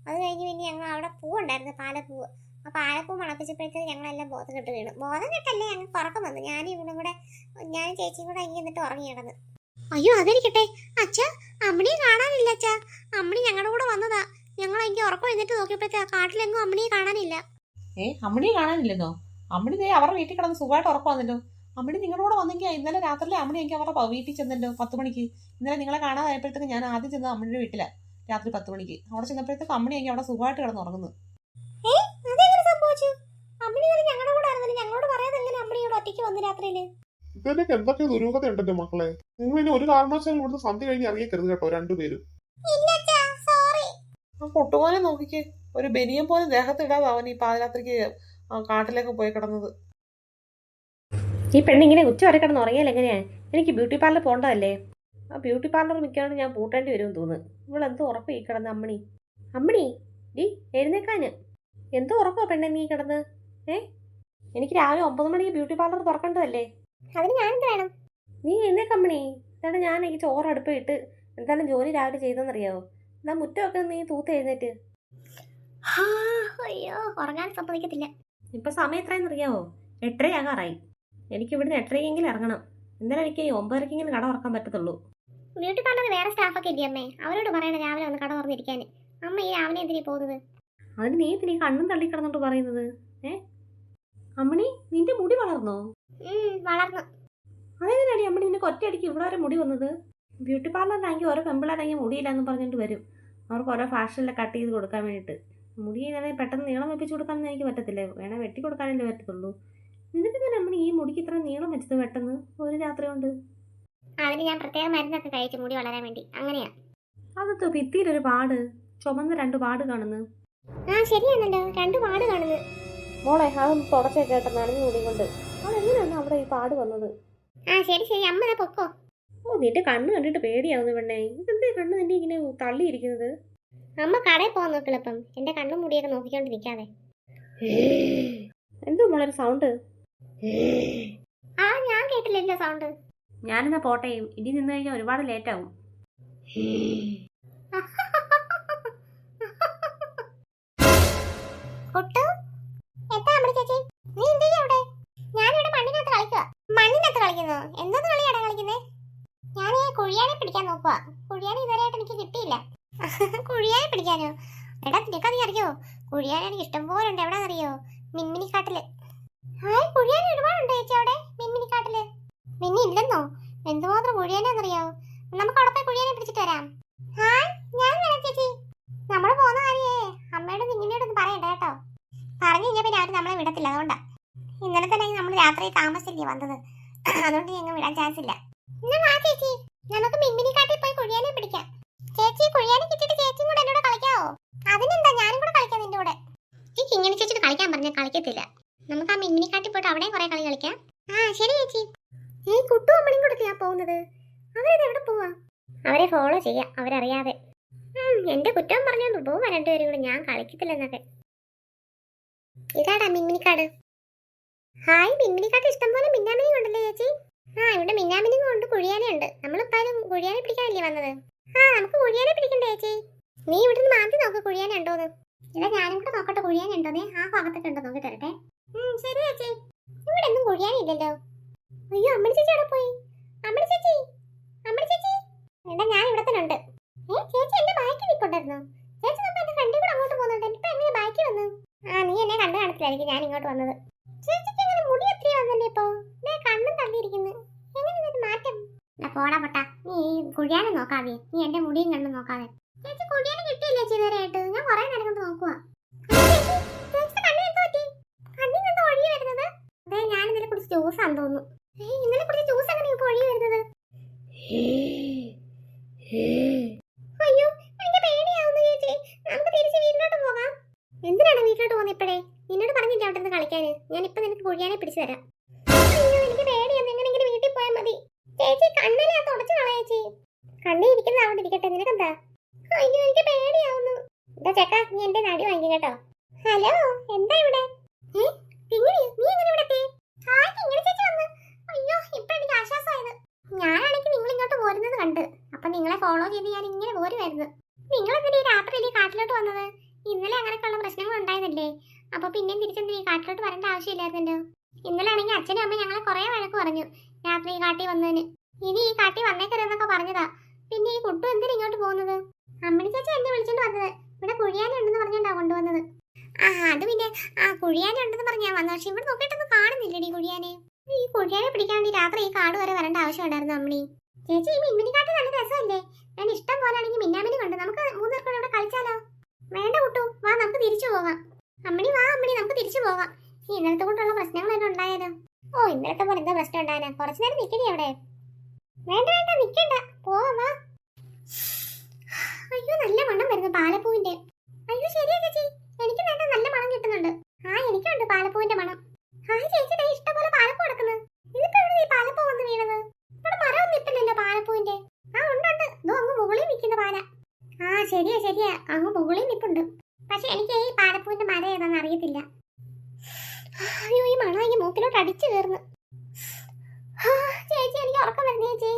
Speaker 1: അത് കഴിഞ്ഞ് പിന്നെ ഞങ്ങൾ അവിടെ പൂവുണ്ടായിരുന്നു, പാലപ്പൂവ്. ആ പാലപ്പൂ മണപ്പിച്ചപ്പോഴത്തേക്ക് ഞങ്ങളെല്ലാം ബോധം കെട്ട് വീണു. ബോധം കെട്ടല്ലേ, ഞങ്ങൾക്ക് ഉറക്കം വന്നു. ഞാനും ചേച്ചിയും കൂടെ ഇങ്ങനെ എന്നിട്ട് ഉറങ്ങി കിടന്ന്. അയ്യോ അതിരിക്കട്ടെ അച്ഛാ, അമ്മണിയെ കാണാനില്ല അച്ഛാ. അമ്മണി ഞങ്ങളുടെ കൂടെ വന്നതാ. ഞങ്ങൾ എനിക്ക് ഉറക്കം എന്നിട്ട് നോക്കിയപ്പോഴത്തെ കാട്ടിലെങ്ങും അമ്മണിയെ കാണാനില്ല.
Speaker 2: അമ്മണിയെ കാണാനില്ലെന്നോ? അമ്മണി അവരുടെ വീട്ടിൽ കിടന്ന് സുഖമായിട്ട് ഉറക്കം വന്നല്ലോ. അമ്മണി നിങ്ങളുടെ കൂടെ വന്നെങ്കിൽ ഇന്നലെ രാത്രിയിലെ അമ്മണി എനിക്ക് അവരുടെ വീട്ടിൽ ചെന്നല്ലോ 10 മണിക്ക്. ഇന്നലെ നിങ്ങളെ കാണാതായപ്പോഴത്തേക്ക് ഞാൻ ആദ്യം ചെന്നത് അമ്മണിയുടെ വീട്ടിലാ. രാത്രി 10 മണിക്ക് അവിടെ ചെന്നപ്പോഴത്തേക്ക് അമ്മണി എനിക്ക് അവിടെ സുഖമായിട്ട് കിടന്ന് ഉറങ്ങുന്നു.
Speaker 3: ഇതിലേക്ക് എന്തൊക്കെ ദുരൂഹത ഉണ്ടല്ലോ മക്കളെ. നിങ്ങൾ ഇനി ഒരു കാരണവശാലും ഇവിടുന്ന് സന്ധ്യ കഴിഞ്ഞ് ഇറങ്ങിക്കരുത് കേട്ടോ രണ്ടുപേരും.
Speaker 2: പൊട്ടുപോലെ നോക്കിക്ക്, ഒരു ബനിയം പോലെ ദേഹത്തിടാതെ അവൻ ഈ പാതിരാത്രിക്ക് കാട്ടിലേക്ക് പോയി കിടന്നത്. ഈ പെണ്ണിങ്ങനെ ഉച്ച വരെ കിടന്ന് ഉറങ്ങിയാൽ എങ്ങനെയാ? എനിക്ക് ബ്യൂട്ടി പാർലർ പോകേണ്ടതല്ലേ? ആ ബ്യൂട്ടി പാർലർ മിക്കവാറും ഞാൻ പൂട്ടേണ്ടി വരും തോന്നുന്നു. ഇവളെന്തോ ഉറപ്പ് ഈ കിടന്ന് അമ്മണി. അമ്മണി ഡീ എഴുന്നേക്കാന്. എന്തോ ഉറപ്പാ പെണ്ണെ നീ കിടന്ന്? എനിക്ക് രാവിലെ 9 മണിക്ക് ബ്യൂട്ടി പാർലർ തുറക്കേണ്ടതല്ലേ?
Speaker 1: അതിന് ഞാനെന്ത് വേണം?
Speaker 2: നീ എഴുന്നേക്കമ്മണി. എന്താണ് ഞാൻ എനിക്ക് ചോറ് അടുപ്പിട്ട് എന്താണ് ജോലി രാവിലെ ചെയ്തെന്നറിയാവോ? എന്നാ മുറ്റമൊക്കെ നീ തൂത്ത് എഴുന്നേറ്റ്.
Speaker 1: അയ്യോ ഉറങ്ങാൻ സമ്മതിക്കത്തില്ല.
Speaker 2: ഇപ്പൊ സമയം എത്രയെന്ന് അറിയാവോ? 8:30 ആകാറായി. എനിക്ക് ഇവിടുന്ന് 8:30 ഇറങ്ങണം. എന്നാലും എനിക്ക് 9:30 കട തുറക്കാൻ പറ്റത്തുള്ളൂ.
Speaker 1: ബ്യൂട്ടി പാർലർ വേറെ സ്റ്റാഫൊക്കെ ഇല്ലേ അമ്മേ? അവരോട് പറയണേ രാവിലെ ഒന്ന് കട തുറന്നിരിക്കാൻ. അമ്മ ഈ രാവിലെ എന്തിനാ പോകുന്നത്?
Speaker 2: അതിന് നീ എന്തിനാ കണ്ണും തള്ളി കിടന്നോണ്ട് പറയുന്നത്? അമ്മണി നിന്റെ മുടി വളർന്നോ?
Speaker 1: വളർന്നു.
Speaker 2: അതെങ്ങനെയാടി അമ്മണി നിനക്ക് ഒറ്റയടിക്ക് ഇവിടെ വരെ മുടി വന്നത്? ബ്യൂട്ടി പാർലറിലാണെങ്കിൽ ഓരോ പെമ്പിളാണെങ്കിൽ മുടിയില്ലാന്ന് പറഞ്ഞിട്ട് വരും. അവർക്ക് ഓരോ ഫാഷനിലെ കട്ട് ചെയ്ത് കൊടുക്കാൻ വേണ്ടിയിട്ട്. മുടി പെട്ടെന്ന് നീളം വെപ്പിച്ച് കൊടുക്കാനൊന്നും എനിക്ക് പറ്റത്തില്ല. വേണേൽ വെട്ടി കൊടുക്കാനല്ലേ പറ്റത്തുള്ളൂ. നിനക്ക് തന്നെ അമ്മണി ഈ മുടിക്ക് ഇത്ര നീളം വെച്ചത് പെട്ടെന്ന് ഒരു രാത്രി കൊണ്ട്?
Speaker 1: അതിന് ഞാൻ പ്രത്യേക മരുന്നൊക്കെ കഴിച്ചു മുടി വളരാൻ വേണ്ടി. അങ്ങനെയാ.
Speaker 2: അതൊക്കെ ഭിത്തിയിലൊരു പാട്, ചുമന്ന 2 പാട് കാണുന്നു.
Speaker 1: ശരിയാണല്ലോ, 2 പാട് കാണുന്നു.
Speaker 2: മോളെ അതൊന്ന് തുടച്ചേ കേട്ടോ, നനഞ്ഞു മുടി കൊണ്ട്. അതെങ്ങനെയാണ് അവിടെ ഈ പാട് വന്നത്?
Speaker 1: ശരി അമ്മ പൊക്കോ.
Speaker 2: നിന്റെ കണ്ണ് കണ്ടിട്ട് പേടിയാവുന്നു പെണ്ണേ. ഇതെന്തേ കണ്ണ് നിന്റെ ഇങ്ങനെ തള്ളിയിരിക്കുന്നത്?
Speaker 1: അമ്മ കടയിൽ പോകാൻ നോക്കിയപ്പം എന്റെ കണ്ണും മുടിയൊക്കെ നോക്കിക്കൊണ്ടിരിക്കാതെ.
Speaker 2: എന്തോ മോളൊരു സൗണ്ട്?
Speaker 1: ഞാൻ കേട്ടില്ലല്ലോ സൗണ്ട്.
Speaker 2: ഞാനെന്നാ പോട്ടെ, ഇനി നിന്ന് കഴിഞ്ഞാൽ ഒരുപാട് ലേറ്റ് ആവും.
Speaker 1: മണ്ണിനകത്ത് കളിക്കുന്നു. എന്തൊന്ന് കളിയാണ് കളിക്കുന്നേ? ഞാൻ കുഴിയാനെ പിടിക്കാൻ നോക്കുക. കുഴിയാനെ ഇതുവരെയായിട്ട് എനിക്ക് കിട്ടിയില്ല. കുഴിയാനെ പിടിക്കാനോ? എടാ നിനക്ക് നീ അറിയോ? കുഴിയാനെ എനിക്ക് ഇഷ്ടംപോലെ ഉണ്ട്. എവിടെന്നറിയോ? മിൻമിനിക്കാട്ടില്. കുഴിയാനെ ഒരുപാടുണ്ട് ചേച്ചി അവിടെ മിൻമിനിക്കാട്ടില്. മിന്നി ഇല്ലെന്നോ? എന്തുമാത്രം കുഴിയാനെന്നറിയോ? നമുക്ക് അവിടെ പോയി കുഴിയാനെ പിടിച്ചിട്ട് വരാം. ഞാൻ വേണം ചേച്ചി. നമ്മള് പോകുന്ന കാര്യേ അമ്മയോടും നിന്നിനോടൊന്നും പറയണ്ട കേട്ടോ. പറഞ്ഞു കഴിഞ്ഞാൽ പിന്നെ അവര് നമ്മളെ വിടത്തില്ല. അതുകൊണ്ടാ. ഇന്നലെ തന്നെ നമ്മൾ രാത്രി താമസിച്ചില്ലേ വന്നത്. അതുകൊണ്ട് ഞങ്ങൾ വിടാൻ ചാൻസ് ഇല്ല. ചേച്ചി നമുക്ക് മിൻമിനിക്കാട്ടിൽ പോയി കുഴിയാനെ പിടിക്കാം. ചേച്ചി കുഴിയാനെ കിട്ടിയിട്ട് ചേച്ചിയും കൂടെ എന്നോട് കളിക്കാവോ? അതിനെന്താ, ഞാനും കൂടെ കളിക്കാം നിന്റെ കൂടെ. ഈ കിങ്ങിണി ചേച്ചി കളിക്കാൻ പറഞ്ഞാൽ കളിക്കത്തില്ല. നമുക്ക് ആ മിൻമിനിക്കാട്ടിൽ പോയിട്ട് അവിടെയും കുറെ കളി കളിക്കാം. ശരി ചേച്ചി. ഈ കുട്ടും അമ്മയും കൂടെ പോകുന്നത്. അവരത് എവിടെ പോവാ? അവരെ ഫോളോ ചെയ്യാം അവരറിയാതെ. എന്റെ കുറ്റം പറഞ്ഞോണ്ട് പോവാ രണ്ടുപേരും കൂടെ. ഞാൻ കളിക്കത്തില്ലെന്നൊക്കെ. ഇതാടാ മിൻമിനിക്കാട്. ഹായ്, മിൻമിനിക്കാട്ട് ഇഷ്ടംപോലെ മിന്നാമിനി ഉണ്ടല്ലേ ചേച്ചി? ഇവിടെ മിന്നാമിനി കൊണ്ട് കുഴിയാനുണ്ട്. നമ്മളിപ്പാലും കുഴിയാനെ പിടിക്കാനല്ലേ വന്നത്? നമുക്ക് കുഴിയാനെ പിടിക്കണ്ടേ ചേച്ചി? നീ ഇവിടെ നിന്ന് മാന്തി നോക്ക് കുഴിയാനെ ഉണ്ടോന്ന്. ഇതാ ഞാനും കൂടെ നോക്കട്ടെ കുഴിയാനെ ഉണ്ടോന്നേ. ആ ഭാഗത്തൊക്കെ ഉണ്ടോ നോക്കി തരട്ടെ. ശരി ചേച്ചി. ഇവിടെ ഒന്നും കുഴിയാനില്ലല്ലോ. അയ്യോ അമ്മണി ചേച്ചി എവിടെ പോയി? അമ്മണി ചേച്ചി, അമ്മണി ചേച്ചി. എടാ ഞാൻ ഇവിടെ തന്നെ ഉണ്ട്. ചേച്ചി എന്റെ ബാക്കി നിൽപ്പുണ്ടായിരുന്നു. ചേച്ചി നമ്മൾ എന്റെ ഫ്രണ്ടിൽ കൂടെ അങ്ങോട്ട് പോകുന്നുണ്ട്. ഇപ്പൊ എങ്ങനെ ബാക്കി വന്നു? ആ നീ എന്നെ കണ്ടു കാണത്തില്ലായിരിക്കും ഞാൻ ഇങ്ങോട്ട് വന്നത്. ചേച്ചിക്ക് എങ്ങനെ മുടി ഒത്തിരി വന്നല്ലേ ഇപ്പൊ? കണ്ണും തള്ളിയിരിക്കുന്നു. എങ്ങനെ ഇത് മാറ്റം? പോടാ പൊട്ടാ, നീ കുഴിയാനും നോക്കാവേ. നീ എന്റെ മുടിയും കണ്ണും നോക്കാതെ. ചേച്ചി കുഴിയാനും കിട്ടിയില്ലേ ചെയ്തവരായിട്ട്? ഞാൻ കുറെ നേരം കൊണ്ട് നോക്കുക. ഞാൻ ഇന്നലെ കുടിച്ച ജ്യൂസ് ആണെന്ന് തോന്നുന്നു. ഇന്നലെ കുടിച്ച ജ്യൂസ് എങ്ങനെ ഇപ്പൊ ഒഴി വരുന്നത്? അയ്യോ എനിക്ക് പേടിയാവുന്നു ചേച്ചി. നമുക്ക് തിരിച്ച് വീട്ടിലോട്ട് പോകാം. എന്തിനാണ് വീട്ടിലോട്ട് പോകുന്നത് ഇപ്പഴേ? നിന്നോട് പറഞ്ഞില്ല അവിടെ നിന്ന് കളിക്കാന്. ഞാൻ ഇപ്പൊ നിനക്ക് കുഴിയാനെ പിടിച്ചു തരാം. അയ്യോ എനിക്ക് പേടിയാന്ന്. എങ്ങനെങ്കിലും വീട്ടിൽ പോയാൽ മതി. ചേച്ചി കണ്ണിനെ തുടച്ചു കളയേച്ചി. കണ്ണി ഇരിക്കുന്ന അവിടെ ഇരിക്കട്ടെ. നിനക്കെന്താ? അയ്യോ എനിക്ക് പേടിയാവുന്നു. എന്താ ചേക്കാ നീ എന്റെ നടി വാങ്ങി കേട്ടോ. ഹലോ എന്താ ഇവിടെ? നീ എങ്ങനെ ഇവിടെ എത്തി? അയ്യോ ഇപ്പൊ എനിക്ക് ആശ്വാസമായത്. ഞാനാണെങ്കിൽ നിങ്ങൾ ഇങ്ങോട്ട് പോരുന്നത് കണ്ട് അപ്പൊ നിങ്ങളെ ഫോളോ ചെയ്ത് ഞാൻ ഇങ്ങനെ പോരുമായിരുന്നു. നിങ്ങളെന്തിനാ ഈ രാത്രി ഈ കാട്ടിലോട്ട് വന്നത്? ഇന്നലെ അങ്ങനെയൊക്കെയുള്ള പ്രശ്നങ്ങൾ ഉണ്ടായിരുന്നില്ലേ? അപ്പൊ പിന്നെയും തിരിച്ചെന്തിനാ ഈ കാട്ടിലോട്ട് വരേണ്ട ആവശ്യമില്ലായിരുന്നല്ലോ. ഇന്നലെ ആണെങ്കിൽ അച്ഛനും അമ്മ ഞങ്ങളെ കുറെ വഴക്ക് പറഞ്ഞു രാത്രി ഈ കാട്ടി വന്നതിന്. ഇനി ഈ കാട്ടി വന്നേക്കരുതെന്നൊക്കെ പറഞ്ഞതാ. പിന്നെ ഈ കുട്ടു എന്തിനാ ഇങ്ങോട്ട് പോകുന്നത്? അമ്മണി ചേച്ചി എന്നെ വിളിച്ചോണ്ട് വന്നത്. ഇവിടെ കുഴിയാനുണ്ടെന്ന് പറഞ്ഞോണ്ടാ കൊണ്ടുവന്നത്. അത് പിന്നെ കുഴിയാനുണ്ടെന്ന് പറഞ്ഞാ വന്നത്. പക്ഷെ ഇവിടെ നോക്കിയിട്ടൊന്നും കാണുന്നില്ലടി കുഴിയാനെ. ഈ കുഴിയാനെ പിടിക്കാൻ വേണ്ടി രാത്രി ഈ കാട് വരെ വരേണ്ട ആവശ്യമുണ്ടായിരുന്നു അമ്മണി. ചേച്ചി ഈ മിന്നിക്കാട്ട് നല്ല രസമല്ലേ? ഞാൻ ഇഷ്ടം പോലാണെങ്കിൽ മിന്നാമിനി കണ്ട് നമുക്ക് മൂന്നേർക്കും ഇവിടെ കളിച്ചാലോ? വേണ്ട കുട്ടു വാ നമുക്ക് തിരിച്ചു പോകാം. അമ്മണി വാ അമ്മണി നമുക്ക് തിരിച്ചു പോകാം. ഈ ഇന്നലത്തെ കൊണ്ടുള്ള പ്രശ്നങ്ങളെല്ലാം ഉണ്ടായാലോ? ഓ ഇന്നലത്തെ പോലെ എന്താ പ്രശ്നം ഉണ്ടായാലോ? കുറച്ചു നേരം നിൽക്കണേ അവിടെ. വേണ്ട വേണ്ട നിക്കണ്ട പോവാം വാ. അയ്യോ നല്ല മണം വരുന്നു പാലപ്പൂവിന്റെ. അയ്യോ ശരിയാ ചേച്ചി എനിക്ക് നല്ല മണം കിട്ടുന്നുണ്ട്. എനിക്കുണ്ട് പാലപ്പൂവിന്റെ മണം. ചേച്ചി ഇഷ്ടംപോലെ പാലപ്പൂ കിടക്കുന്നത്. ഇതിപ്പോ എവിടെ ഈ പാലപ്പൂ വന്ന് വീണത്? ഇവിടെ മരം നിൽപ്പില്ലല്ലോ പാലപ്പൂവിന്റെ. ഉണ്ട് ഇതോ അങ്ങ് മുകളിൽ നിൽക്കുന്ന പാല. ശരിയാ അങ്ങ് മുകളിൽ നിൽപ്പുണ്ട്. പക്ഷെ എനിക്ക് ഈ പാലപ്പൂവിന്റെ മരം ഏതാണെന്ന് അറിയത്തില്ല. അയ്യോ ഈ മണം ഈ മൂക്കിലോട്ട് അടിച്ചു കയറുന്നു. ചേച്ചി എനിക്ക് ഉറക്കം വരുന്നേ ചേച്ചി.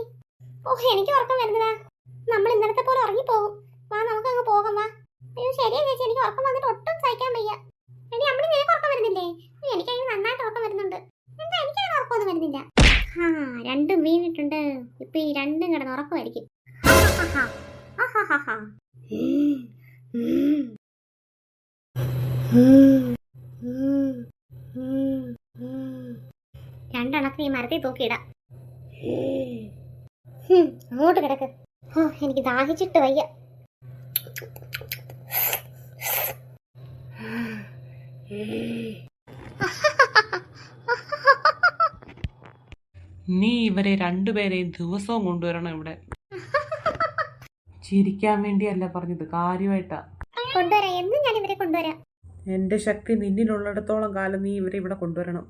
Speaker 1: എനിക്ക് ഉറക്കം വരുന്നതാ. നമ്മൾ ഇന്നലത്തെ പോലെ ഉറങ്ങിപ്പോകും. വാ നമുക്ക് അങ്ങ് പോകാം വാ. അയ്യോ ശരിയാ ചേച്ചി എനിക്ക് ഉറക്കം വന്നിട്ട് ഒട്ടും സഹിക്കാൻ വയ്യ. എടി അമ്മ നിനക്ക് ഉറക്കം വരുന്നില്ലേ? എനിക്കങ്ങനെ നന്നായിട്ട് ഉറക്കം വരുന്നുണ്ട്. എന്താ എനിക്കങ്ങനെ ഉറക്കമൊന്നും വരുന്നില്ല. രണ്ടും വീണിട്ടുണ്ട്. ഇപ്പൊ ഈ രണ്ടും കിടന്ന് ഉറക്കമായിരിക്കും. രണ്ടെണ്ണത്തിന് ഈ മരത്തിൽ തൂക്കിയിടാം. അങ്ങോട്ട് കിടക്ക്. എനിക്ക് ദാഹിച്ചിട്ട് വയ്യ.
Speaker 2: നീ ഇവരെ രണ്ടുപേരെയും ദിവസവും കൊണ്ടുവരണം ഇവിടെ. ചിരിക്കാൻ വേണ്ടിയല്ല പറഞ്ഞത്, കാര്യമായിട്ടാ.
Speaker 1: കൊണ്ടുവരാം എന്നും ഞാൻ ഇവരെ കൊണ്ടുവരാം.
Speaker 2: എന്റെ ശക്തി നിന്നിലുള്ളിടത്തോളം കാലം നീ ഇവരെ ഇവിടെ കൊണ്ടുവരണം.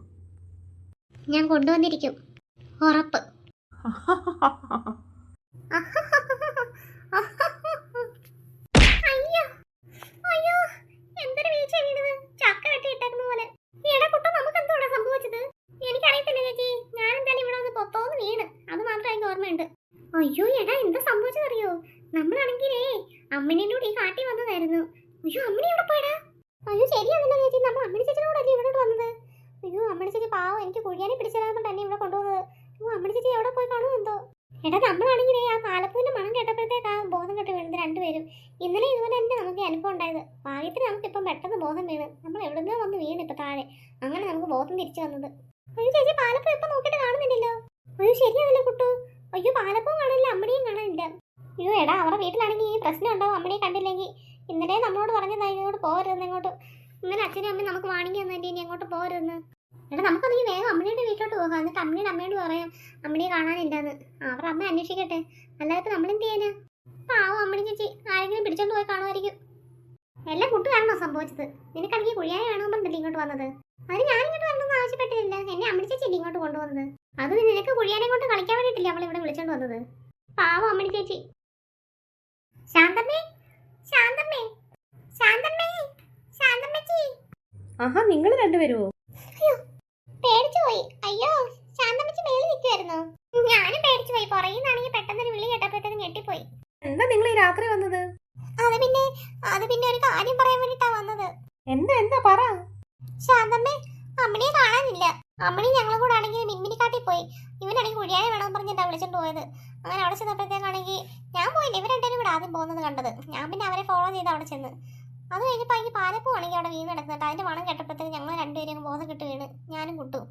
Speaker 1: ഞാൻ കൊണ്ടുവന്നിരിക്കും ഉറപ്പ്. അയ്യോ അയ്യോ എന്തൊരു വീഴ്ച വീണത്. ചക്ക വെട്ടിയിട്ടേക്കുന്ന പോലെ. ഇടക്കുട്ടം നമുക്ക് എന്തോടാ സംഭവിച്ചത്? എനിക്കറിയത്തില്ല ചേച്ചി. ഞാൻ എന്തായാലും ഇവിടെ ഒന്ന് പൊത്തോന്ന് വീണ്. അത് മാത്രം എനിക്ക് ഓർമ്മയുണ്ട്. അയ്യോ എടാ എന്താ സംഭവിച്ചതറിയോ? നമ്മളാണെങ്കിലേ അമ്മനോട് ഈ കാട്ടി വന്നതായിരുന്നു. അയ്യോ അമ്മണി എവിടെ പോയടാ? അയ്യോ ശരിയാണല്ലോ ചേച്ചി നമ്മൾ അമ്മണി ചേച്ചിനോടല്ലേ ഇവിടോട്ട് വന്നത്. അയ്യോ അമ്മണി ചേച്ചി പാവം എനിക്ക് കുഴിയാനെ പിടിച്ചതാകുമ്പോൾ തന്നെ ഇവിടെ കൊണ്ടുപോകുന്നത്. അയ്യോ അമ്മണി ചേച്ചി എവിടെ പോയി കാണുമോ എന്തോ. എടാ നമ്മളാണെങ്കിലേ ആ പാലപ്പൂവിന്റെ മണം കേട്ടപ്പോഴത്തേക്ക് ആ ബോധം കെട്ട് വീണത് രണ്ടുപേരും. ഇന്നലെ ഇതുപോലെ തന്നെ നമുക്ക് അനുഭവം ഉണ്ടായത്. ഭാഗ്യത്തിന് നമുക്ക് ഇപ്പം പെട്ടെന്ന് ബോധം വീണ്. നമ്മൾ എവിടുന്നോ വന്ന് വീണ് ഇപ്പൊ താഴെ. അങ്ങനെ നമുക്ക് ബോധം തിരിച്ചു വന്നത്. അയ്യോ ചേച്ചി പാലപ്പൂ ഇപ്പൊ നോക്കിയിട്ട് കാണുന്നില്ലല്ലോ. അയ്യോ ശരിയാണല്ലോ കുട്ടു. അയ്യോ പാലപ്പൂ കാണില്ല അമ്മണിയും കാണാനില്ല. അയ്യോ എടാ അവരുടെ വീട്ടിലാണെങ്കിൽ ഈ പ്രശ്നം ഉണ്ടാവും. അമ്മണിയെ കണ്ടില്ലെങ്കിൽ ഇന്നലെ നമ്മളോട് പറഞ്ഞതായി ഇങ്ങോട്ട് പോകരുതെന്ന്. ഇങ്ങോട്ട് ഇന്നലെ അച്ഛനും അമ്മയും നമുക്ക് വാണിങ്ങി വന്നിട്ട് ഇനി അങ്ങോട്ട് പോകരുതെന്ന്. എടാ നമുക്കല്ലെങ്കിൽ വേഗം അമ്മണിയുടെ വീട്ടിലോട്ട് പോകാം. എന്നിട്ട് അമ്മയുടെ അമ്മയോട് പറയാം അമ്മണിയെ കാണാനില്ലെന്ന്. അവരുടെ അമ്മ അന്വേഷിക്കട്ടെ. അല്ലാതെ നമ്മളെന്ത് ചെയ്യാനാ? പാവം അമ്മണി ചേച്ചി ആരെങ്കിലും പിടിച്ചോണ്ട് പോയി കാണുമായിരിക്കും. എല്ലാം കുട്ടുകാരണോ സംഭവിച്ചത്? നിനക്കാണെങ്കിൽ കുഴിയാനെ വേണമെന്നല്ലേ ഇങ്ങോട്ട് വന്നത്? അതിന് ഞാനിങ്ങോട്ട് വരണമെന്ന് ആവശ്യപ്പെട്ടില്ല. എന്നെ അമ്മണി ചേച്ചി ഇങ്ങോട്ട് കൊണ്ടുവന്നത്. അത് നിനക്ക് കുഴിയാനെ കൊണ്ട് കളിക്കാൻ വേണ്ടിയിട്ടില്ല അവൾ ഇവിടെ വിളിച്ചോണ്ട് വന്നത്. പാവം അമ്മണി ചേച്ചി. ശാന്തമ്മേ ശാന്തമ്മേ ശാന്തമ്മേ ശാന്തമ്മച്ചി.
Speaker 2: നിങ്ങൾ രണ്ടുപേരുവോ?
Speaker 1: അയ്യോ പേടിച്ചു പോയി. അയ്യോ ശാന്തമ്മച്ചി മേളിൽ നിൽക്കുമായിരുന്നു. ഞാനും പേടിച്ചു പോയി. പുറകിന്നാണെങ്കിൽ പെട്ടെന്നൊരു വിളി കേട്ടപ്പോഴത്തേക്കും ഞെട്ടിപ്പോയി.
Speaker 2: എന്താ നിങ്ങൾ ഈ രാത്രി വന്നത്?
Speaker 1: അത് പിന്നെ ഒരു കാര്യം പറയാൻ വേണ്ടിട്ടാ വന്നത്.
Speaker 2: എന്താ പറ.
Speaker 1: ശാന്തമ്മേ അമ്മണിയെ കാണാനില്ല. അമ്മണി ഞങ്ങളെ കൂടെ ആണെങ്കിൽ മിൻമിനിക്കാട്ടി പോയി. ഇവനാണെങ്കിൽ കുഴിയാനെ വേണമെന്ന് പറഞ്ഞിട്ടാ വിളിച്ചോണ്ട് പോയത്. അങ്ങനെ അവിടെ ചെന്നപ്പോഴത്തേക്കാണെങ്കിൽ ഞാൻ പോയില്ല, ഇവർ രണ്ടുപേരും ഇവിടെ ആദ്യം പോകുന്നത് കണ്ടത്. ഞാൻ പിന്നെ അവരെ ഫോളോ ചെയ്ത് അവിടെ ചെന്ന്. അത് കഴിഞ്ഞപ്പോൾ എനിക്ക് പാലപ്പൂ ആണെങ്കിൽ അവിടെ വീണ് കിടക്കുന്നുണ്ട്. അതിന്റെ മണം കേട്ടപ്പോഴത്തേക്ക് ഞങ്ങൾ രണ്ടുപേരും ബോധം കെട്ട് വീണ്, ഞാനും കുട്ടും.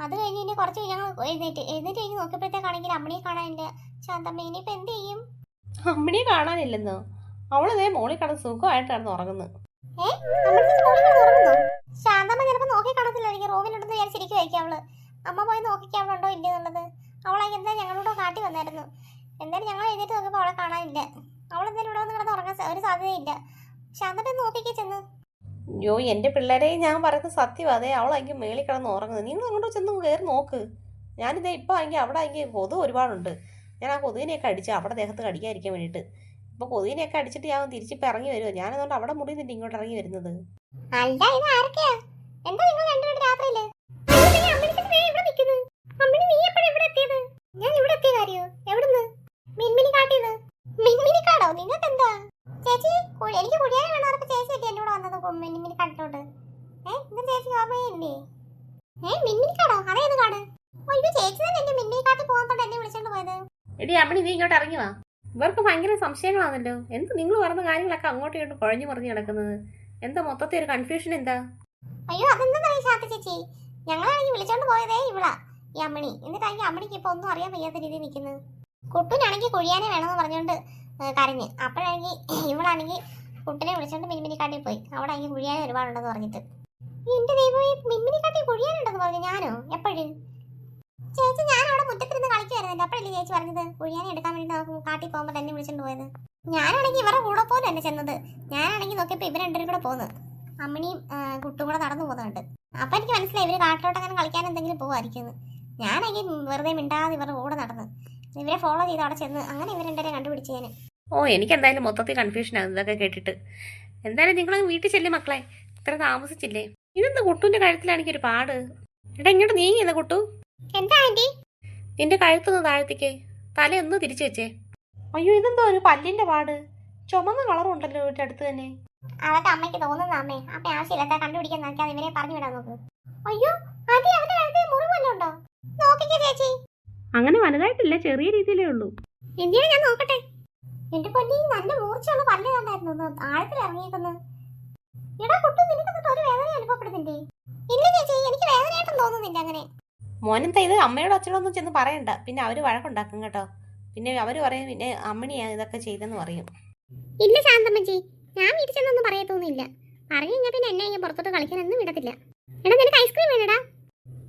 Speaker 1: അത് കഴിഞ്ഞ് ഇനി കുറച്ച് ഞങ്ങൾ എഴുന്നേറ്റ് കഴിഞ്ഞ് നോക്കിയപ്പോഴത്തേക്കാണെങ്കിൽ അമ്മണിയെ കാണാനില്ല. ശാന്തമ്മ ഇനിയിപ്പോൾ എന്ത് ചെയ്യും?
Speaker 2: അമ്മണിയെ കാണാനില്ലെന്നോ? അവളിതേ മോളിൽ കിടന്ന് സുഖമായിട്ട് കിടന്ന് ഉറങ്ങുന്നു.
Speaker 1: ശാന്തമ്മ ചിലപ്പോൾ നോക്കി കാണത്തില്ലായിരിക്കും, റൂമിലുണ്ടെന്ന് വിചാരിച്ചിരിക്കുമായിരിക്കും അവള്. അമ്മ പോയി നോക്കിക്കാൻ അവിടെ ഉണ്ടോ ഇല്ല എന്നുള്ളത്. അവളായി എന്താ ഞങ്ങളോട് കാട്ടി വന്നായിരുന്നു. എന്തായാലും ഞങ്ങൾ എഴുന്നേറ്റ് നോക്കിയപ്പോൾ അവളെ കാണാനില്ല. അവളെന്തായാലും ഇവിടെ വന്ന് കിടന്ന് ഉറങ്ങാൻ ഒരു സാധ്യതയില്ല. ശാന്തമ്മ നോക്കിക്കേ ചെന്ന്.
Speaker 2: അയ്യോ എൻ്റെ പിള്ളേരെ ഞാൻ പറയുന്നത് സത്യം. അതെ അവളാണെങ്കിൽ മേളിൽ കിടന്ന് ഉറങ്ങുന്നത്. നിങ്ങൾ അങ്ങോട്ട് ചെന്ന് കയറി നോക്ക്. ഞാനിതേ ഇപ്പോൾ ആണെങ്കിൽ അവിടെ ആണെങ്കിൽ കൊതു ഒരുപാടുണ്ട്. ഞാൻ ആ കൊതുകിനെയൊക്കെ അടിച്ച് അവിടെ ദേഹത്ത് കടിക്കാതിരിക്കാൻ വേണ്ടിയിട്ട്. ഇപ്പോൾ കൊതുകിനെയൊക്കെ അടിച്ചിട്ട് ഞാൻ തിരിച്ചിപ്പോൾ ഇറങ്ങി വരുമോ? ഞാനതുകൊണ്ട് അവിടെ മുറി നിന്നിട്ട് ഇങ്ങോട്ട് ഇറങ്ങി വരുന്നത്.
Speaker 1: അല്ല ഇത് ആരൊക്കെയാ? എന്താ നിങ്ങൾ രണ്ടുപേരും രാത്രിയില് ഞാൻ ഇവിടെ എത്തിയ കാര്യോ? എവിടുന്ന്? മിൻമിനി കാട്ടിന്ന്. മിൻമിനി കാടോ? നിങ്ങൾക്ക് എന്താ ചേച്ചി? എനിക്ക് കുടിയാൻ വേണമാർക്ക് ചേച്ചി എത്തി എന്റെ കൂടെ വന്നത് മിൻമിനി കാട്ടിലോട്ട്. ഇത് ചേച്ചി ഓർമ്മയില്ലേ? മിൻമിനി കാടോ? അതേത് കാട്? അയ്യോ ചേച്ചി തന്നെ എന്റെ മിൻമിനി കാട്ടിൽ പോകുന്നോണ്ട് എന്നെ വിളിച്ചോണ്ട് പോയത്.
Speaker 2: എടി അമ്മണി നീ ഇങ്ങോട്ട് ഇറങ്ങി വാ. ഇവർക്ക് ഭയങ്കര സംശയങ്ങളാണല്ലോ. എന്ത് നിങ്ങൾ പറഞ്ഞ കാര്യങ്ങളൊക്കെ അങ്ങോട്ടും ഇങ്ങോട്ടും കുഴഞ്ഞു മറിഞ്ഞ് കിടക്കുന്നത്? എന്താ മൊത്തത്തിൽ ഒരു കൺഫ്യൂഷൻ എന്താ?
Speaker 1: അയ്യോ അതെന്താ ശാന്ത ചേച്ചി, ഞങ്ങളാണെങ്കിൽ വിളിച്ചോണ്ട് പോയതേ ഇവളാ, ഈ അമ്മണി. എന്നിട്ടാണെങ്കിൽ അമ്മണിക്ക് ഇപ്പൊ ഒന്നും അറിയാൻ വയ്യാത്ത രീതിയിൽ നിൽക്കുന്നത്. കുട്ടനാണെങ്കിൽ കുഴിയാനെ വേണമെന്ന് പറഞ്ഞുകൊണ്ട് കരഞ്ഞ്. അപ്പോഴാണെങ്കിൽ ഇവളാണെങ്കിൽ കുട്ടനെ വിളിച്ചോണ്ട് മിൻമിനിക്കാട്ടിൽ പോയി. അവിടെ ആണെങ്കിൽ കുഴിയാനെ ഒരുപാടുണ്ടെന്ന് പറഞ്ഞിട്ട്. എന്റെ ദൈവമേ, മിൻമിനിക്കാട്ടിൽ കുഴിയാനുണ്ടെന്ന് പറഞ്ഞു. ഞാനോ? എപ്പോഴും? ചേച്ചി ഞാൻ അവിടെ മുറ്റത്തിരുന്ന് കളിക്കുമായിരുന്നല്ലോ. അപ്പോഴല്ലേ ചേച്ചി പറഞ്ഞത് കുഴിയാനെ എടുക്കാൻ വേണ്ടി നമുക്ക് കാട്ടിൽ പോകുമ്പോൾ തന്നെ വിളിച്ചോണ്ട് പോയത്. ഞാനാണെങ്കിൽ ഇവരുടെ കൂടെ പോലും എന്നെ ചെന്നത്. ഞാനാണെങ്കിൽ നോക്കിയപ്പോൾ ഇവർ രണ്ടുപേരും കൂടെ പോകുന്നു. അമ്മണിയും കുട്ടും കൂടെ നടന്നു പോകുന്നുണ്ട്. അപ്പൊ എനിക്ക് മനസ്സിലായി ഇവര് കാട്ടിലോട്ട് അങ്ങനെ കളിക്കാൻ എന്തെങ്കിലും പോകുമായിരിക്കും. ഞാനെങ്കിൽ വെറുതെ മിണ്ടാതെ ഇവരുടെ കൂടെ നടന്ന് ഇവരെ ഫോളോ ചെയ്ത് അവിടെ ചെന്ന് അങ്ങനെ ഇവർ രണ്ടുപേരെ കണ്ടുപിടിച്ച് ഞാൻ.
Speaker 2: ഓ എനിക്ക് എന്തായാലും മൊത്തത്തിൽ കൺഫ്യൂഷൻ ആകും ഇതൊക്കെ കേട്ടിട്ട്. എന്തായാലും നിങ്ങൾ വീട്ടിൽ ചെല്ലേ മക്കളെ, ഇത്ര താമസിച്ചില്ലേ. ഇതെന്താ കുട്ടുവിന്റെ കഴുത്തിലാണെങ്കിൽ ഒരു പാട്. എടാ ഇങ്ങോട്ട് നീങ്ങിയെന്ന കുട്ടു.
Speaker 1: എന്താ ആന്റി?
Speaker 2: നിന്റെ കഴുത്തൊന്ന് താഴത്തേക്ക്, തലയൊന്ന് തിരിച്ചു വെച്ചേ. അയ്യോ ഇതെന്തോ ഒരു പല്ലിന്റെ പാട്. ചുമന്ന കളറും ഉണ്ടല്ലോ വീട്ടിൽ അടുത്ത് തന്നെ.
Speaker 1: അതൊക്കെ അമ്മയ്ക്ക് തോന്നുന്ന അമ്മേ. അമ്മ ആവശ്യമില്ലാത്ത കണ്ടുപിടിക്കാൻ നോക്കിയാൽ ഇവരെ പറഞ്ഞു വിടാൻ നോക്ക്. അയ്യോ ആന്റി അവന്റെ കഴുത്തിൽ മുറിവല്ലോ ഉണ്ടോ? നോക്കിക്കേ ചേച്ചി.
Speaker 2: അങ്ങനെ വലുതായിട്ടില്ല, ചെറിയ രീതിയിലേ ഉള്ളൂ.
Speaker 1: എന്തിനാ ഞാൻ നോക്കട്ടെ. എന്റെ പൊന്നി നല്ല മൂർച്ചയുള്ള പല്ല് കണ്ടായിരുന്നു ആഴത്തിൽ ഇറങ്ങിയേക്കുന്നത്. എടാ കുട്ടു നിനക്കൊന്നും ഒരു വേദന അനുഭവപ്പെടുന്നില്ലേ? ഇല്ല ചേച്ചി എനിക്ക് വേദനയായിട്ടും തോന്നുന്നില്ല അങ്ങനെ.
Speaker 2: മോനെന്താ ഇത് അമ്മയോടും അച്ഛനോടൊന്നും ചെന്ന് പറയണ്ട, പിന്നെ അവര് വഴക്കുണ്ടാക്കും കേട്ടോ. പിന്നെ അവര് പറയും പിന്നെ അമ്മണിയാ ഇതൊക്കെ ചെയ്തെന്ന് പറയും.
Speaker 1: ഇല്ല ശാന്തമ്മച്ചി, ഞാൻ വീട്ടിൽ ചെന്നൊന്നും പറയത്തൊന്നുമില്ല. പറഞ്ഞു കഴിഞ്ഞാൽ പിന്നെ എന്നെ പുറത്തോട്ട് കളിക്കാനൊന്നും വിടത്തില്ല. എടാ നിനക്ക് ഐസ്ക്രീം വേണടാ?